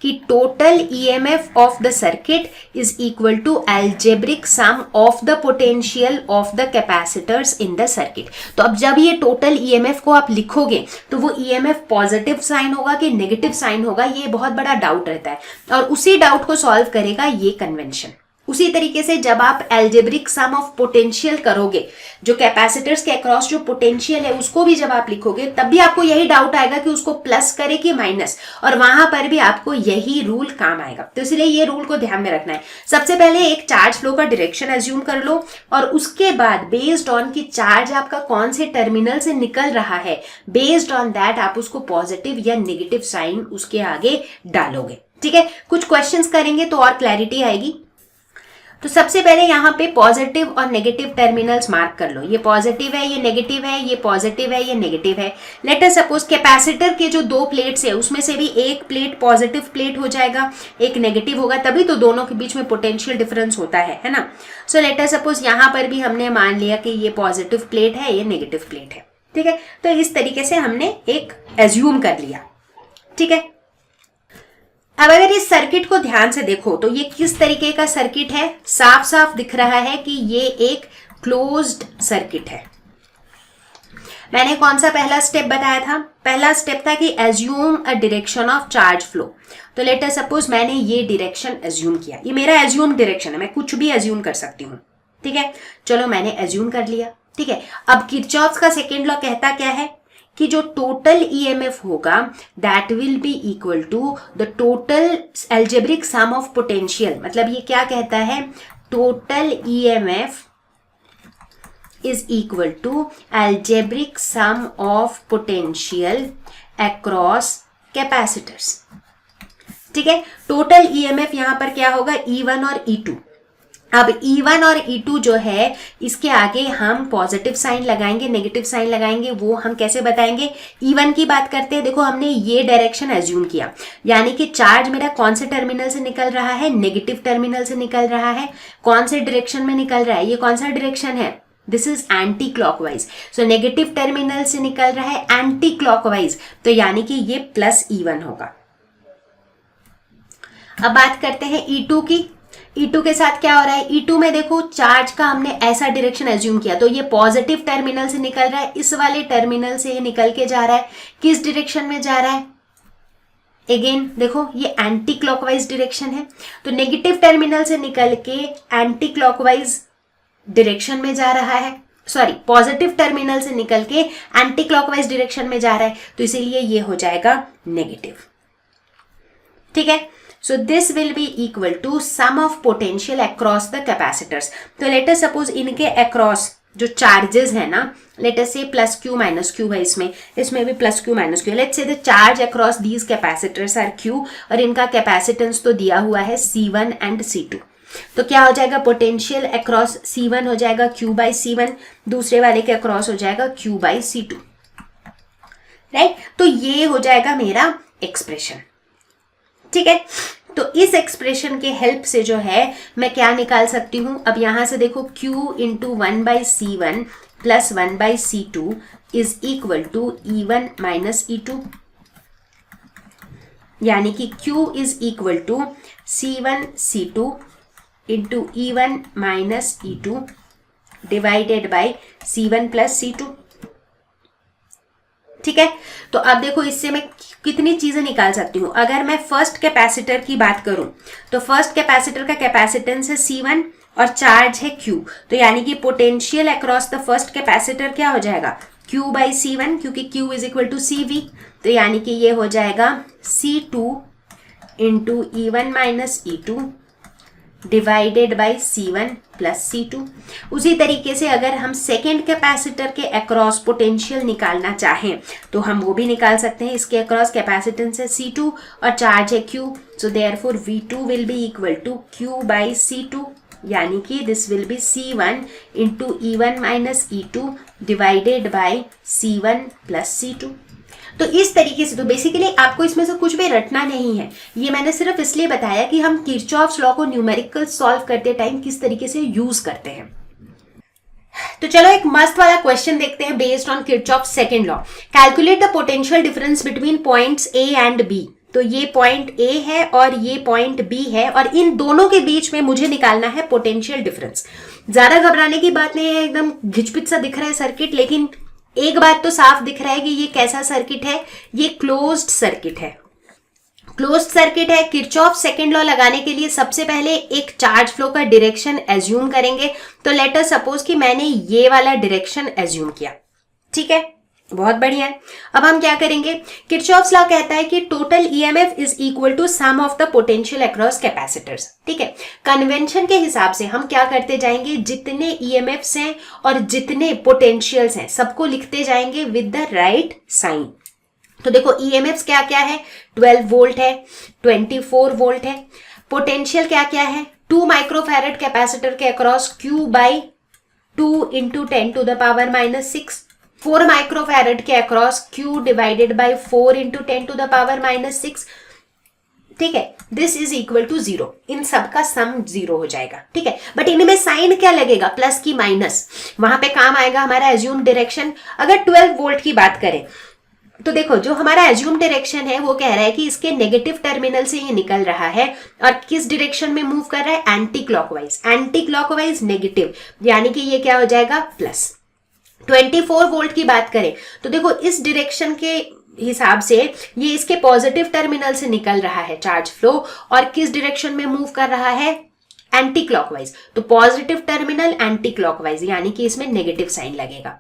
कि total EMF of the circuit is equal to algebraic sum of the potential of the capacitors in the circuit. तो अब जब ये टोटल ईएमएफ को आप लिखोगे तो वो ईएमएफ पॉजिटिव साइन होगा कि नेगेटिव साइन होगा, ये बहुत बड़ा डाउट रहता है, और उसी डाउट को सॉल्व करेगा ये कन्वेंशन। उसी तरीके से जब आप एल्जेब्रिक सम ऑफ पोटेंशियल करोगे, जो कैपेसिटर्स के अक्रॉस जो पोटेंशियल है उसको भी जब आप लिखोगे, तब भी आपको यही डाउट आएगा कि उसको प्लस करे कि माइनस, और वहां पर भी आपको यही रूल काम आएगा। तो इसलिए ये रूल को ध्यान में रखना है। सबसे पहले एक चार्ज फ्लो का डायरेक्शन एज्यूम कर लो, और उसके बाद बेस्ड ऑन की चार्ज आपका कौन से टर्मिनल से निकल रहा है, बेस्ड ऑन दैट आप उसको पॉजिटिव या नेगेटिव साइन उसके आगे डालोगे, ठीक है। कुछ क्वेश्चंस करेंगे तो और क्लैरिटी आएगी। तो सबसे पहले यहाँ पे पॉजिटिव और नेगेटिव टर्मिनल्स मार्क कर लो, ये पॉजिटिव है, ये नेगेटिव है, ये पॉजिटिव है, ये नेगेटिव है। लेट अस सपोज कैपेसिटर के जो दो प्लेट्स है उसमें से भी एक प्लेट पॉजिटिव प्लेट हो जाएगा, एक नेगेटिव होगा, तभी तो दोनों के बीच में पोटेंशियल डिफरेंस होता है ना। सो लेट अस सपोज यहाँ पर भी हमने मान लिया कि ये पॉजिटिव प्लेट है, ये नेगेटिव प्लेट है, ठीक है। तो इस तरीके से हमने एक एज्यूम कर लिया, ठीक है। अब अगर इस सर्किट को ध्यान से देखो तो ये किस तरीके का सर्किट है, साफ साफ दिख रहा है कि ये एक क्लोज्ड सर्किट है। मैंने कौन सा पहला स्टेप बताया था, पहला स्टेप था कि assume a direction of charge flow. तो लेट अस सपोज मैंने ये डायरेक्शन एज्यूम किया, ये मेरा एज्यूम डायरेक्शन है, मैं कुछ भी एज्यूम कर सकती हूँ, ठीक है। चलो मैंने एज्यूम कर लिया, ठीक है। अब किरचॉफ्स का सेकेंड लॉ कहता क्या है कि जो टोटल ईएमएफ होगा that will be equal to the total algebraic sum of potential. मतलब ये क्या कहता है, total EMF is equal to algebraic sum of potential across capacitors, ठीक है। टोटल ईएमएफ यहां पर क्या होगा, E1 और E2। अब E1 और E2 जो है इसके आगे हम पॉजिटिव साइन लगाएंगे, नेगेटिव साइन लगाएंगे, वो हम कैसे बताएंगे। E1 की बात करते हैं, देखो हमने ये डायरेक्शन एज्यूम किया, यानी कि चार्ज मेरा कौन से टर्मिनल से निकल रहा है, नेगेटिव टर्मिनल से निकल रहा है। कौन से डायरेक्शन में निकल रहा है, ये कौन सा डायरेक्शन है, this is anti clockwise. So negative terminal से निकल रहा है एंटी क्लॉकवाइज, तो यानी कि ये प्लस E1 होगा। अब बात करते हैं E2 की। E2 के साथ क्या हो रहा है, E2 में देखो चार्ज का हमने ऐसा डायरेक्शन एज्यूम किया, तो ये पॉजिटिव टर्मिनल से निकल रहा है, इस वाले टर्मिनल से ये निकल के जा रहा है, किस डायरेक्शन में जा रहा है, अगेन देखो ये एंटी क्लॉकवाइज डायरेक्शन है, तो नेगेटिव टर्मिनल से निकल के एंटी क्लॉकवाइज डायरेक्शन में जा रहा है, सॉरी पॉजिटिव टर्मिनल से निकल के एंटी क्लॉकवाइज डायरेक्शन में जा रहा है, तो इसीलिए ये हो जाएगा नेगेटिव, ठीक है। So this will be equal to sum of potential across the capacitors. तो let us suppose इनके across जो charges है ना, let us say plus Q minus Q है, इसमें भी plus Q minus Q है। Let's say the charge across these capacitors are Q, और इनका capacitance तो दिया हुआ है C1 and C2। तो क्या हो जाएगा, पोटेंशियल अक्रॉस C1 हो जाएगा Q by C1, दूसरे वाले के अक्रॉस हो जाएगा Q by C2, राइट। तो ये हो जाएगा मेरा एक्सप्रेशन, ठीक है। तो इस एक्सप्रेशन के हेल्प से जो है मैं क्या निकाल सकती हूं, अब यहां से देखो Q into 1/C1 plus 1/C2 is equal to E1 minus E2, यानी कि Q is equal to C1 C2 into E1 minus E2 divided by C1 plus C2। ठीक है, तो अब देखो इससे मैं कितनी चीजें निकाल सकती हूं। अगर मैं फर्स्ट कैपेसिटर की बात करूं तो फर्स्ट कैपेसिटर का कैपेसिटेंस है C1 और चार्ज है Q, तो यानी कि potential across the first capacitor क्या हो जाएगा Q बाई C1, क्योंकि Q is equal to CV, तो यानी कि ये हो जाएगा C2 into E1 minus E2 divided by C1 plus C2। उसी तरीके से अगर हम सेकेंड कैपेसिटर के अक्रॉस पोटेंशियल निकालना चाहें तो हम वो भी निकाल सकते हैं। इसके अक्रॉस कैपेसिटेंस है C2 और चार्ज है Q, so therefore V2 will be equal to Q by C2, यानी कि this will be C1 into E1 minus E2 divided by C1 plus C2। तो इस तरीके से, तो बेसिकली आपको इसमें से कुछ भी रटना नहीं है, ये मैंने सिर्फ इसलिए बताया कि हम किरचॉफ्स लॉ को न्यूमेरिकल सॉल्व करते टाइम किस तरीके से यूज करते हैं। तो चलो एक मस्त वाला क्वेश्चन देखते हैं based on Kirchhoff's second law. Calculate the potential difference between points A and B। तो ये पॉइंट A है और ये पॉइंट B है, और इन दोनों के बीच में मुझे निकालना है पोटेंशियल डिफरेंस। ज्यादा घबराने की बात नहीं है, एकदम घिचपिच सा दिख रहा है सर्किट, लेकिन एक बात तो साफ दिख रहा है कि ये कैसा सर्किट है, ये क्लोज्ड सर्किट है। क्लोज्ड सर्किट है, किरचॉफ सेकंड लॉ लगाने के लिए सबसे पहले एक चार्ज फ्लो का डायरेक्शन एज्यूम करेंगे। तो लेट अस सपोज कि मैंने ये वाला डायरेक्शन एज्यूम किया, ठीक है, बहुत बढ़िया है। अब हम क्या करेंगे, किरचॉफ्स लॉ कहता है कि total EMF is equal to sum of the potential across capacitors. ठीक है, कन्वेंशन के हिसाब से हम क्या करते जाएंगे, जितने ईएमएफ्स हैं और जितने पोटेंशियल्स हैं सबको लिखते जाएंगे विद द राइट साइन। तो देखो ईएमएफ्स क्या क्या है, 12 वोल्ट है, 24 वोल्ट है। पोटेंशियल क्या क्या है, 2 माइक्रोफैरेड कैपेसिटर के across Q by 2 into 10 to the power minus 6, 4 microfarad के across Q divided by 4 into 10 to the power minus 6। ठीक है, दिस इज इक्वल टू 0, इन सब का सम 0 हो जाएगा। ठीक है, बट इनमें साइन क्या लगेगा, प्लस की माइनस, वहां पे काम आएगा हमारा एज्यूम डायरेक्शन। अगर 12 वोल्ट की बात करें तो देखो जो हमारा एज्यूम डायरेक्शन है वो कह रहा है कि इसके नेगेटिव टर्मिनल से ये निकल रहा है और किस डायरेक्शन में मूव कर रहा है, anti clockwise. Anti clockwise negative, यानी कि ये क्या हो जाएगा, प्लस। 24 वोल्ट की बात करें तो देखो इस डायरेक्शन के हिसाब से ये इसके पॉजिटिव टर्मिनल से निकल रहा है चार्ज फ्लो, और किस डायरेक्शन में मूव कर रहा है, एंटी क्लॉकवाइज। तो पॉजिटिव टर्मिनल एंटी क्लॉकवाइज, यानी कि इसमें नेगेटिव साइन लगेगा।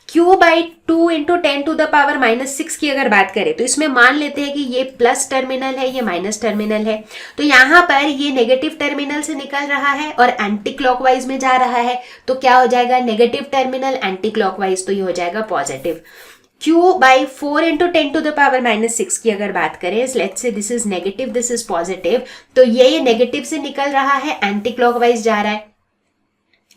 Q by 2 into 10 to the power minus 6 की अगर बात करें तो इसमें मान लेते हैं कि ये प्लस टर्मिनल है, ये माइनस टर्मिनल है, तो यहां पर ये नेगेटिव टर्मिनल से निकल रहा है और एंटी क्लॉकवाइज में जा रहा है, तो क्या हो जाएगा, नेगेटिव टर्मिनल एंटी क्लॉकवाइज, तो ये हो जाएगा positive. Q by 4 into 10 to the power minus 6 की अगर बात करें, let's say this is negative, this is positive, तो ये नेगेटिव से निकल रहा है, एंटी क्लॉकवाइज जा रहा है,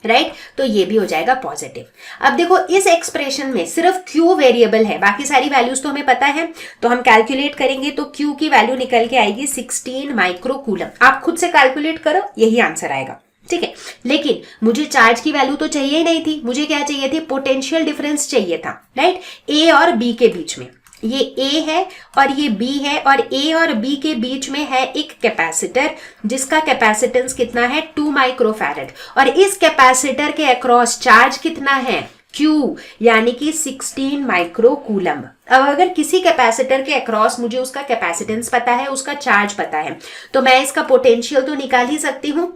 राइट, तो ये भी हो जाएगा पॉजिटिव। अब देखो इस एक्सप्रेशन में सिर्फ Q वेरिएबल है, बाकी सारी वैल्यूज तो हमें पता है, तो हम कैलकुलेट करेंगे तो Q की वैल्यू निकल के आएगी 16 माइक्रो कूलम। आप खुद से कैलकुलेट करो, यही आंसर आएगा। ठीक है, लेकिन मुझे चार्ज की वैल्यू तो चाहिए ही नहीं थी, मुझे क्या चाहिए थी, पोटेंशियल डिफरेंस चाहिए था, राइट, A और B के बीच में। ये A है और ये B है, और A और B के बीच में है एक कैपेसिटर जिसका कैपेसिटेंस कितना है, 2 माइक्रोफैरेड, और इस कैपेसिटर के अक्रॉस चार्ज कितना है, Q, यानी कि 16 माइक्रो कूलम। अब अगर किसी कैपेसिटर के अक्रॉस मुझे उसका कैपेसिटेंस पता है, उसका चार्ज पता है, तो मैं इसका पोटेंशियल तो निकाल ही सकती हूँ।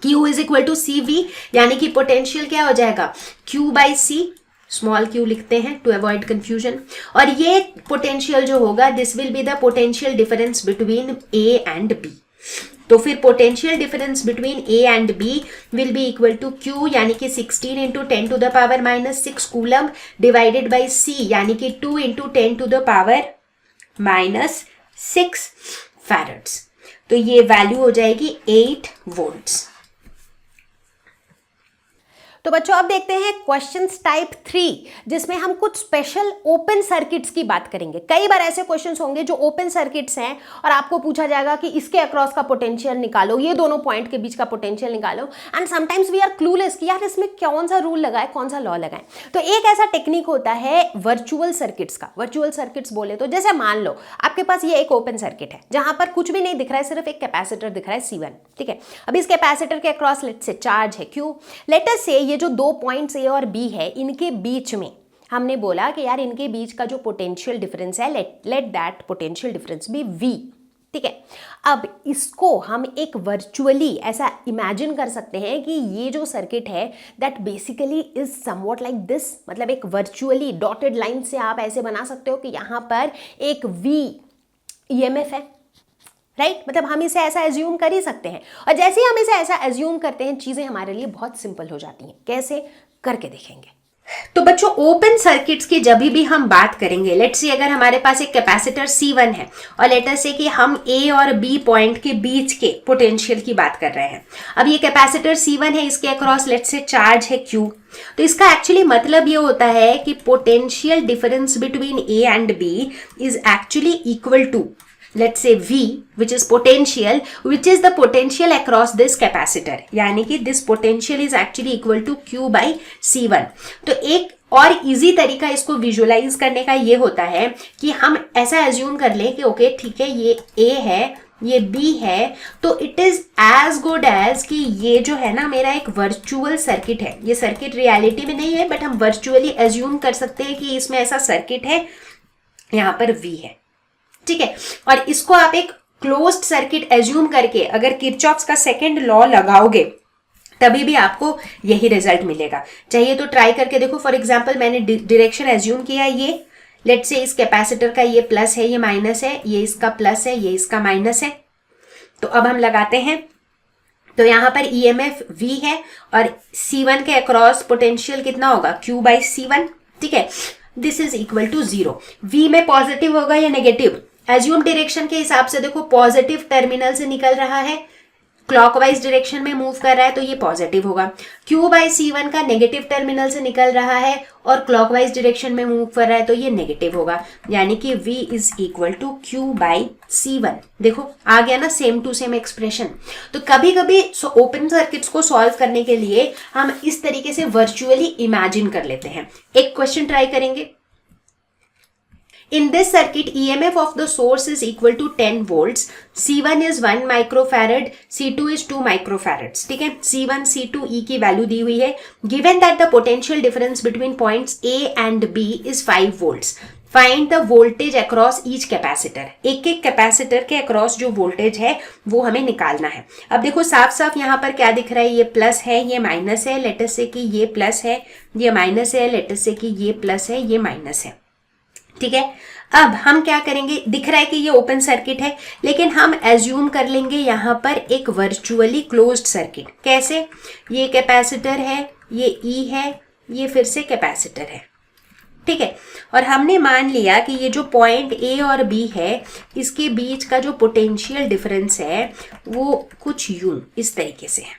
Q is equal to CV, यानी कि पोटेंशियल क्या हो जाएगा, Q by C, small q लिखते हैं टू अवॉइड कंफ्यूजन, और ये पोटेंशियल जो होगा this will be the potential difference between A and B। तो फिर potential difference between A and B will be equal to Q, यानी कि 16 into 10 to the power minus 6 coulomb divided by C, यानी कि 2 into 10 to the power minus 6 farads. तो ये वैल्यू हो जाएगी 8 वोल्ट्स। तो बच्चों अब देखते हैं क्वेश्चंस टाइप 3, जिसमें हम कुछ स्पेशल ओपन सर्किट्स की बात करेंगे। कई बार ऐसे क्वेश्चंस होंगे जो ओपन सर्किट्स हैं और आपको पूछा जाएगा कि इसके अक्रॉस का पोटेंशियल निकालो, ये दोनों पॉइंट के बीच का पोटेंशियल निकालो, and sometimes we are clueless कि यार इसमें कौन सा रूल लगाए, कौन सा लॉ लगाए। तो एक ऐसा टेक्निक होता है वर्चुअल सर्किट्स का। वर्चुअल सर्किट्स बोले तो जैसे मान लो आपके पास ये एक ओपन सर्किट है जहां पर कुछ भी नहीं दिख रहा है, सिर्फ एक कैपेसिटर दिख रहा है C1, ठीक है। अब इस कैपेसिटर के अक्रॉस लेट से चार्ज है Q। लेट अस से ये जो दो पॉइंट्स A और B है, इनके बीच में हमने बोला कि यार इनके बीच का जो पोटेंशियल डिफरेंस है, let that potential difference be V, ठीक है। अब इसको हम एक वर्चुअली ऐसा इमेजिन कर सकते हैं कि ये जो सर्किट है that basically is somewhat like this, मतलब एक वर्चुअली डॉटेड लाइन से आप ऐसे बना सकते हो कि यहाँ पर एक V EMF है, राइट। मतलब हम इसे ऐसा एज्यूम कर ही सकते हैं, और जैसे ही हम इसे ऐसा एज्यूम करते हैं चीजें हमारे लिए बहुत सिंपल हो जाती हैं। कैसे, करके देखेंगे। तो बच्चों ओपन सर्किट्स की जब भी हम बात करेंगे, लेट्स से अगर हमारे पास एक कैपेसिटर C1 है और लेट अस से कि हम A और B पॉइंट के बीच के पोटेंशियल की बात कर रहे हैं। अब ये कैपेसिटर C1 है, इसके अक्रॉस लेट्स से चार्ज है Q। तो इसका एक्चुअली मतलब ये होता है कि potential difference between A and B is actually equal to let's say V, which is potential, which is the potential across this capacitor, यानी कि this potential is actually equal to Q by C1। तो एक और इजी तरीका इसको विजुअलाइज करने का ये होता है कि हम ऐसा एज्यूम कर लें कि ओके ठीक है, ये A है, ये B है, तो it is as good as कि ये जो है ना मेरा एक वर्चुअल सर्किट है। ये सर्किट रियलिटी में नहीं है, बट हम वर्चुअली एज्यूम कर सकते हैं कि इसमें ऐसा सर्किट है, यहाँ पर V है, ठीक है। और इसको आप एक क्लोज्ड सर्किट एज्यूम करके अगर किरचॉफ्स का सेकंड लॉ लगाओगे तभी भी आपको यही रिजल्ट मिलेगा। चाहिए तो ट्राई करके देखो। फॉर एग्जांपल मैंने डायरेक्शन एज्यूम किया, ये लेट्स से इस कैपेसिटर का ये प्लस है, ये माइनस है, ये इसका प्लस है, ये इसका माइनस है। तो अब हम लगाते हैं, तो यहां पर EMF V है और C1 के अक्रॉस पोटेंशियल कितना होगा, Q by C1, ठीक है। This is equal to 0। V में पॉजिटिव होगा या नेगेटिव, एज्यूम डायरेक्शन के हिसाब से देखो पॉजिटिव टर्मिनल से निकल रहा है, क्लॉकवाइज डायरेक्शन में मूव कर रहा है तो ये पॉजिटिव होगा। Q by C1 का नेगेटिव टर्मिनल से निकल रहा है और क्लॉकवाइज डायरेक्शन में मूव कर रहा है तो ये नेगेटिव होगा, यानी कि V is equal to Q by C1। देखो आ गया ना सेम टू सेम एक्सप्रेशन। तो कभी कभी ओपन सर्किट्स को सॉल्व करने के लिए हम इस तरीके से वर्चुअली इमेजिन कर लेते हैं। एक क्वेश्चन ट्राई करेंगे। In this circuit, EMF of the source is equal to 10 volts. C1 is 1 microfarad, C2 is 2 microfarads, ठीक है। C1, C2, E की वैल्यू दी हुई है। Given that the potential difference between points A and B is 5 volts. Find the voltage across each capacitor. एक एक कैपेसिटर के अक्रॉस जो वोल्टेज है वो हमें निकालना है। अब देखो साफ साफ यहाँ पर क्या दिख रहा है, ये प्लस है, ये माइनस है, लेट अस से कि ये प्लस है, ये माइनस है, लेट अस से कि ये प्लस है, ये माइनस है, ठीक है। अब हम क्या करेंगे, दिख रहा है कि ये ओपन सर्किट है, लेकिन हम एज्यूम कर लेंगे यहाँ पर एक वर्चुअली क्लोज्ड सर्किट। कैसे, ये कैपेसिटर है, ये E है, ये फिर से कैपेसिटर है, ठीक है। और हमने मान लिया कि ये जो पॉइंट A और B है इसके बीच का जो पोटेंशियल डिफरेंस है वो कुछ यूं इस तरीके से है,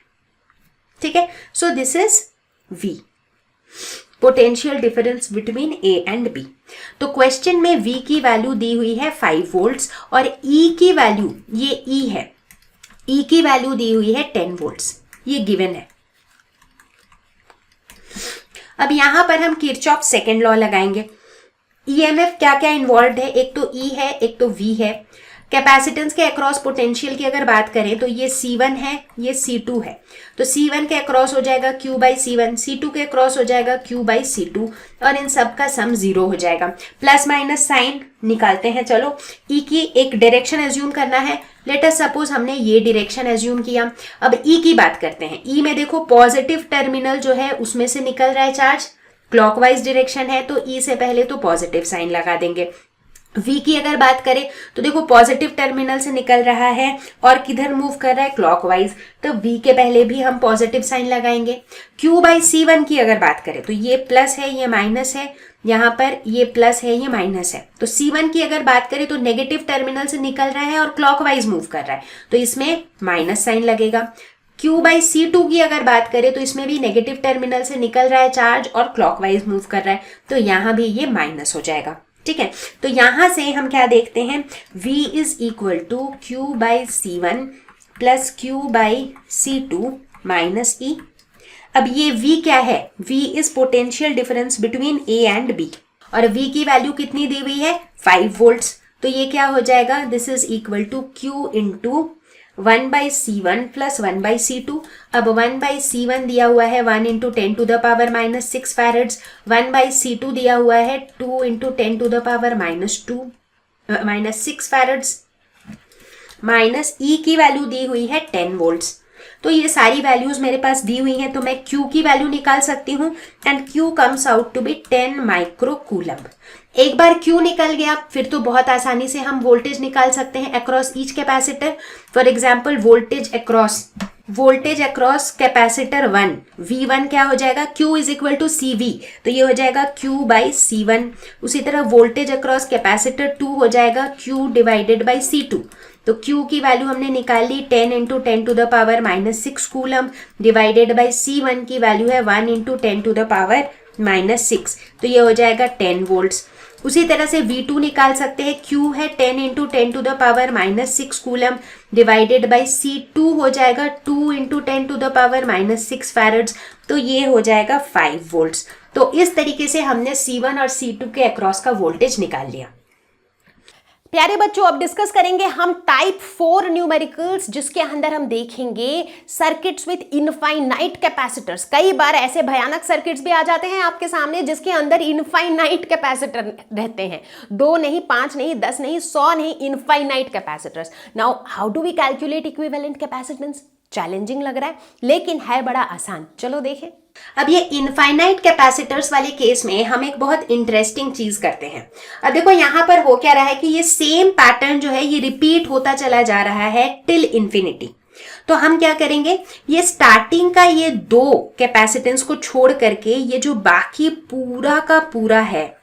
ठीक है। So this is V, potential difference between A and B। तो क्वेश्चन में V की वैल्यू दी हुई है 5 वोल्ट्स और E की वैल्यू, ये E है, E की वैल्यू दी हुई है 10 वोल्ट्स, ये गिवन है। अब यहां पर हम किरचॉफ सेकंड लॉ लगाएंगे। EMF क्या क्या इन्वॉल्व है, एक तो E है, एक तो V है। कैपेसिटेंस के अक्रॉस पोटेंशियल की अगर बात करें तो ये C1 है, ये C2 है। तो C1 के अक्रॉस हो जाएगा Q by C1, C2 के अक्रॉस हो जाएगा Q by C2 और इन सब का सम 0 हो जाएगा। प्लस माइनस साइन निकालते हैं। चलो E की एक डायरेक्शन एज्यूम करना है। लेट अस सपोज हमने ये डायरेक्शन एज्यूम किया। अब E की बात करते हैं। E में देखो पॉजिटिव टर्मिनल जो है उसमें से निकल रहा है चार्ज, क्लॉकवाइज डायरेक्शन है तो E से पहले तो पॉजिटिव साइन लगा देंगे। V की अगर बात करें तो देखो पॉजिटिव टर्मिनल से निकल रहा है और किधर मूव कर रहा है, क्लॉकवाइज, तो V के पहले भी हम पॉजिटिव साइन लगाएंगे। Q by C1 की अगर बात करें तो ये प्लस है, ये माइनस है, यहाँ पर ये प्लस है, ये माइनस है। तो C1 की अगर बात करें तो नेगेटिव टर्मिनल से निकल रहा है और क्लॉकवाइज मूव कर रहा है तो इसमें माइनस साइन लगेगा। Q बाई C2 की अगर बात करें तो इसमें भी नेगेटिव टर्मिनल से निकल रहा है चार्ज और क्लॉकवाइज मूव कर रहा है, तो यहाँ भी ये माइनस हो जाएगा। ठीक है, तो यहाँ से हम क्या देखते हैं, V is equal to Q by C1 plus Q by C2 minus E। अब ये V क्या है, V is potential difference between A and B, और V की वैल्यू कितनी दी हुई है, 5 वोल्ट्स, तो ये क्या हो जाएगा, this is equal to Q into 1 by C1 plus 1 by C2। अब 1 बाई C1 दिया हुआ है 1 into 10 to the power minus 6 farads, 1 by C2 दिया हुआ है 2 into 10 to the power minus 6 farads, minus E की वैल्यू दी हुई है 10 वोल्ट्स। तो ये सारी वैल्यूज मेरे पास दी हुई हैं, तो मैं Q की वैल्यू निकाल सकती हूँ and Q comes out to be 10 micro coulomb. एक बार Q निकल गया फिर तो बहुत आसानी से हम वोल्टेज निकाल सकते हैं across each capacitor. For example voltage across capacitor 1, V1 क्या हो जाएगा, Q is equal to CV, तो ये हो जाएगा Q बाई C1। उसी तरह वोल्टेज अक्रॉस कैपेसिटर 2 हो जाएगा Q डिवाइडेड बाई C2, तो Q की वैल्यू हमने निकाल ली 10 into 10 to the power minus 6 coulomb divided by C1 की वैल्यू है 1 into 10 to the power minus 6, तो ये हो जाएगा 10 वोल्ट्स। उसी तरह से V2 निकाल सकते हैं, Q है 10 into 10 to the power minus 6 coulomb divided by C2 हो जाएगा 2 into 10 to the power minus 6 farads, तो ये हो जाएगा 5 वोल्ट्स। तो इस तरीके से हमने C1 और C2 के अक्रॉस का वोल्टेज निकाल लिया। प्यारे बच्चों, अब डिस्कस करेंगे हम टाइप 4 न्यूमेरिकल्स, जिसके अंदर हम देखेंगे सर्किट्स विथ इनफाइनाइट कैपेसिटर्स। कई बार ऐसे भयानक सर्किट्स भी आ जाते हैं आपके सामने जिसके अंदर इनफाइनाइट कैपेसिटर रहते हैं, 2 नहीं, 5 नहीं, 10 नहीं, 100 नहीं, infinite capacitors. Now how do we calculate equivalent capacitance? Challenging लग रहा है लेकिन है बड़ा आसान, चलो देखें। अब ये इनफाइनाइट कैपेसिटर्स वाले केस में हम एक बहुत इंटरेस्टिंग चीज करते हैं। अब देखो यहाँ पर हो क्या रहा है कि ये सेम पैटर्न जो है ये रिपीट होता चला जा रहा है टिल इंफिनिटी। तो हम क्या करेंगे, ये स्टार्टिंग का ये 2 कैपेसिटेंस को छोड़ करके ये जो बाकी पूरा का पूरा है,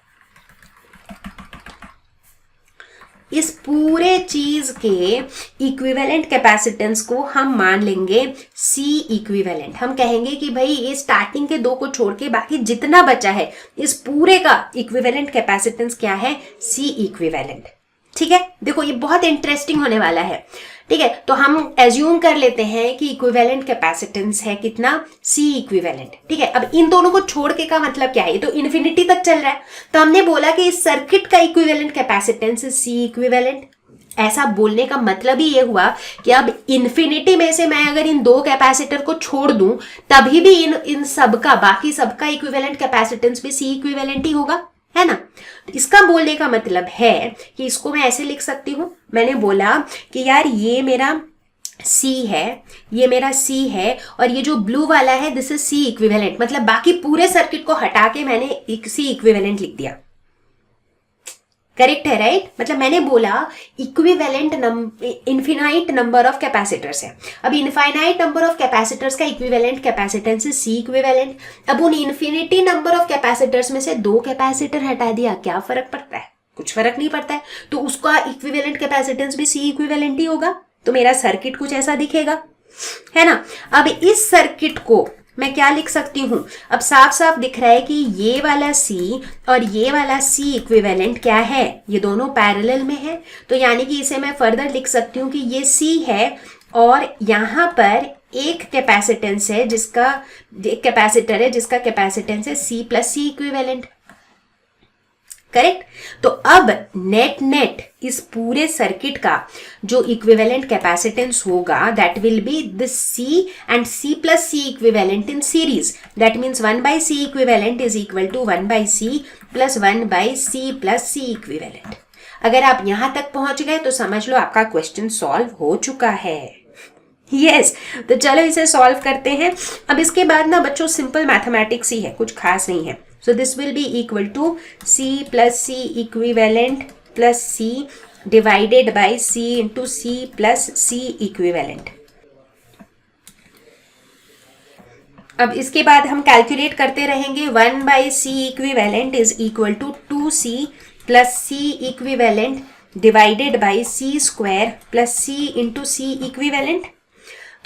इस पूरे चीज के इक्विवेलेंट कैपेसिटेंस को हम मान लेंगे C इक्विवेलेंट। हम कहेंगे कि भाई ये स्टार्टिंग के 2 को छोड़ के बाकी जितना बचा है इस पूरे का इक्विवेलेंट कैपेसिटेंस क्या है, C इक्विवेलेंट। ठीक है, देखो ये बहुत इंटरेस्टिंग होने वाला है। ठीक है, तो हम एज्यूम कर लेते हैं कि इक्विवेलेंट कैपेसिटेंस है कितना, C इक्विवेलेंट। ठीक है, अब इन दोनों को छोड़ के का मतलब क्या है, ये तो इन्फिनिटी तक चल रहा है, तो हमने बोला कि इस सर्किट का इक्विवेलेंट कैपेसिटेंस C इक्विवेलेंट। ऐसा बोलने का मतलब ही ये हुआ कि अब इन्फिनिटी में से मैं अगर इन 2 कैपेसिटर को छोड़ दूं तभी भी इन सबका, बाकी सबका इक्विवेलेंट कैपेसिटेंस भी C इक्विवेलेंट ही होगा, है ना। इसका बोलने का मतलब है कि इसको मैं ऐसे लिख सकती हूं, मैंने बोला कि यार ये मेरा C है, ये मेरा C है, और ये जो ब्लू वाला है दिस इज C इक्विवेलेंट, मतलब बाकी पूरे सर्किट को हटा के मैंने C इक्विवेलेंट लिख दिया। करेक्ट है, राइट? मतलब मैंने बोला equivalent infinite number of capacitors है। अब इनफाइनाइट नंबर ऑफ कैपेसिटर्स का इक्विवेलेंट कैपेसिटेंस है C इक्विवेलेंट। अब उन इन्फिनिटी नंबर ऑफ कैपेसिटर्स में से 2 कैपेसिटर हटा दिया, क्या फर्क पड़ता है? कुछ फर्क नहीं पड़ता है, तो उसका इक्विवेलेंट कैपेसिटेंस भी C इक्विवेलेंट ही होगा, तो मेरा सर्किट कुछ ऐसा दिखेगा, है ना। अब इस सर्किट को मैं क्या लिख सकती हूं, अब साफ साफ दिख रहा है कि ये वाला C और ये वाला C इक्विवेलेंट क्या है, ये दोनों पैरेलल में है, तो यानी कि इसे मैं फर्दर लिख सकती हूँ कि ये C है और यहाँ पर एक कैपेसिटेंस है जिसका, एक कैपेसिटर है जिसका कैपेसिटेंस है C plus C equivalent. Correct. तो अब नेट इस पूरे सर्किट का जो इक्विवेलेंट कैपेसिटेंस होगा that will be this C and C plus C equivalent in series, that means 1 by C equivalent is equal to 1 by C plus 1 by C plus C equivalent. अगर आप यहां तक पहुंच गए तो समझ लो आपका क्वेश्चन सॉल्व हो चुका है। यस, तो चलो इसे सॉल्व करते हैं। अब इसके बाद ना बच्चों सिंपल मैथमेटिक्स ही है, कुछ खास नहीं है। So this will be equal to C plus C equivalent plus C divided by C into C plus C equivalent. अब इसके बाद हम कैलकुलेट करते रहेंगे। 1 by C equivalent is equal to 2C plus C equivalent divided by C square plus C into C equivalent.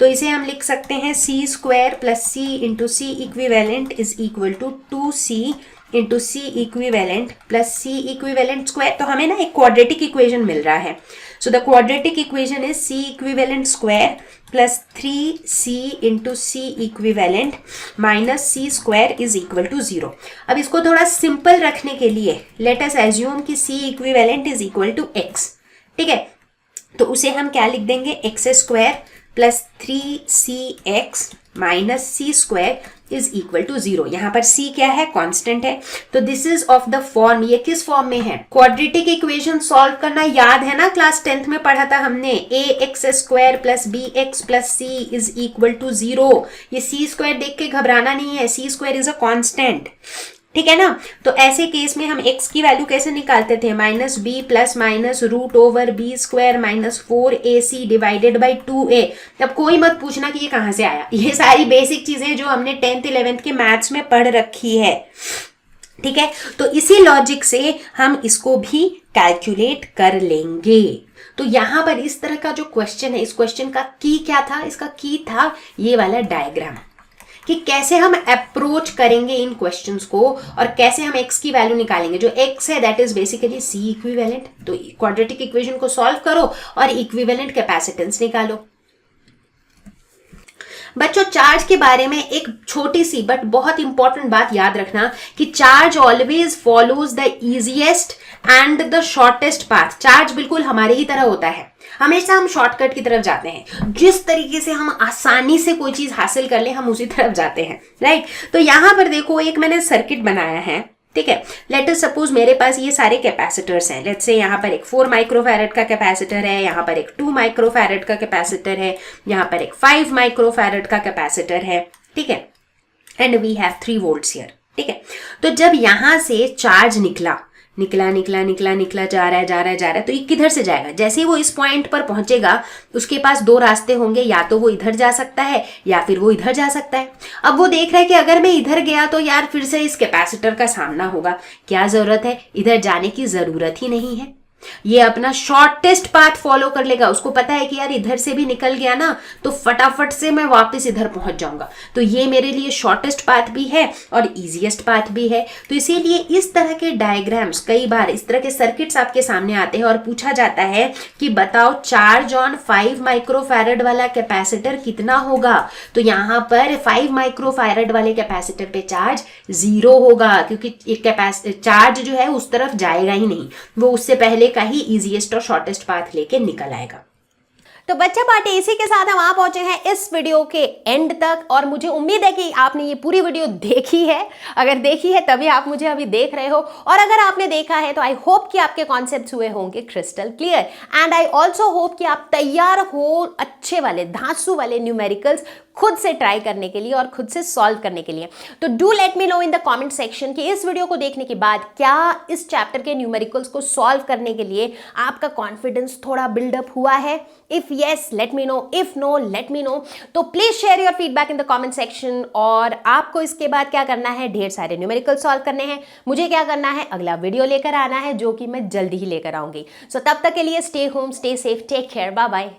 तो इसे हम लिख सकते हैं C square plus C into C equivalent is equal to 2c into C equivalent plus C equivalent square. तो हमें ना एक क्वाड्रेटिक इक्वेशन मिल रहा है। So the quadratic equation is C equivalent square plus 3c into C equivalent minus C square is equal to 0। अब इसको थोड़ा सिंपल रखने के लिए लेट अस एज्यूम कि C equivalent is equal to x, ठीक है। तो उसे हम क्या लिख देंगे, X square plus 3cx minus C square is equal to 0। यहाँ पर c क्या है, कांस्टेंट है। तो this is of the form, ये किस फॉर्म में है, क्वाड्रेटिक इक्वेशन सॉल्व करना याद है ना, क्लास 10th में पढ़ा था हमने, ax square plus bx plus c is equal to 0। ये c स्क्वायर देख के घबराना नहीं है, c square is a constant, ठीक है ना। तो ऐसे केस में हम x की वैल्यू कैसे निकालते थे, minus B plus minus root over B square minus 4ac divided by 2a। अब कोई मत पूछना कि ये कहाँ से आया, ये सारी बेसिक चीजें जो हमने 10th 11th के मैथ्स में पढ़ रखी है, ठीक है। तो इसी लॉजिक से हम इसको भी कैलकुलेट कर लेंगे। तो यहां पर इस तरह का जो क्वेश्चन है, इस क्वेश्चन का की क्या था, इसका की था ये वाला डायग्राम, कि कैसे हम अप्रोच करेंगे इन क्वेश्चंस को और कैसे हम x की वैल्यू निकालेंगे। जो x है that is basically c equivalent. तो क्वाड्रेटिक इक्वेशन को सॉल्व करो और इक्विवेलेंट कैपेसिटेंस निकालो। बच्चों चार्ज के बारे में एक छोटी सी बट बहुत इंपॉर्टेंट बात याद रखना कि charge always follows the easiest and the shortest path. Charge बिल्कुल हमारे ही तरह होता है, हमेशा हम शॉर्टकट की तरफ जाते हैं, जिस तरीके से हम आसानी से कोई चीज हासिल कर ले हम उसी तरफ जाते हैं, राइट। तो यहां पर देखो एक मैंने सर्किट बनाया है, ठीक है। लेट अस सपोज मेरे पास ये सारे कैपेसिटर्स हैं। लेट्स से यहाँ पर एक 4 माइक्रोफैरेड का कैपेसिटर है, यहाँ पर एक 2 माइक्रोफैरेड का कैपेसिटर है, यहाँ पर एक 5 माइक्रोफैरेड का कैपेसिटर है, ठीक है। And we have 3 volts here, ठीक है। तो जब यहाँ से चार्ज निकला जा रहा है, तो ये किधर से जाएगा, जैसे ही वो इस पॉइंट पर पहुंचेगा उसके पास 2 रास्ते होंगे, या तो वो इधर जा सकता है या फिर वो इधर जा सकता है। अब वो देख रहा है कि अगर मैं इधर गया तो यार फिर से इस कैपेसिटर का सामना होगा, क्या जरूरत है, इधर जाने की जरूरत ही नहीं है, ये अपना शॉर्टेस्ट पाथ फॉलो कर लेगा। उसको पता है कि यार इधर से भी निकल गया ना तो फटाफट से मैं वापस इधर पहुंच जाऊंगा, तो ये मेरे लिए शॉर्टेस्ट पाथ भी है और इजीएस्ट पाथ भी है। तो इसीलिए इस तरह के डायग्राम्स, कई बार इस तरह के सर्किट्स आपके सामने आते हैं और पूछा जाता है कि बताओ चार्ज ऑन 5 माइक्रोफैरेड वाला कैपेसिटर कितना होगा। तो यहां पर 5 माइक्रोफैरेड वाले कैपेसिटर पे चार्ज 0 होगा, क्योंकि चार्ज जो है उस तरफ जाएगा ही नहीं, वो उससे पहले का ही इजीएस्ट और शॉर्टेस्ट पाथ लेके निकल आएगा। तो बच्चा पार्टी इसी के साथ हम आ पहुंचे हैं इस वीडियो के एंड तक, और मुझे उम्मीद है कि आपने ये पूरी वीडियो देखी है। अगर देखी है तभी आप मुझे अभी देख रहे हो, और अगर आपने देखा है तो आई होप कि आपके कॉन्सेप्ट्स हुए होंगे crystal clear, and I also hope कि आप तैयार हो अच्छे वाले धांसू वाले न्यूमेरिकल्स खुद से ट्राई करने के लिए और खुद से सॉल्व करने के लिए। तो do let me know in the comment section कि इस वीडियो को देखने के बाद क्या इस चैप्टर के न्यूमेरिकल्स को सॉल्व करने के लिए आपका कॉन्फिडेंस थोड़ा बिल्डअप हुआ है। If yes let me know, if no let me know। तो please share your feedback in the comment section. और आपको इसके बाद क्या करना है, ढेर सारे न्यूमेरिकल सॉल्व करने हैं, मुझे क्या करना है, अगला वीडियो लेकर आना है जो कि मैं जल्दी ही लेकर आऊंगी। सो तब तक के लिए stay home, stay safe, take care, bye bye.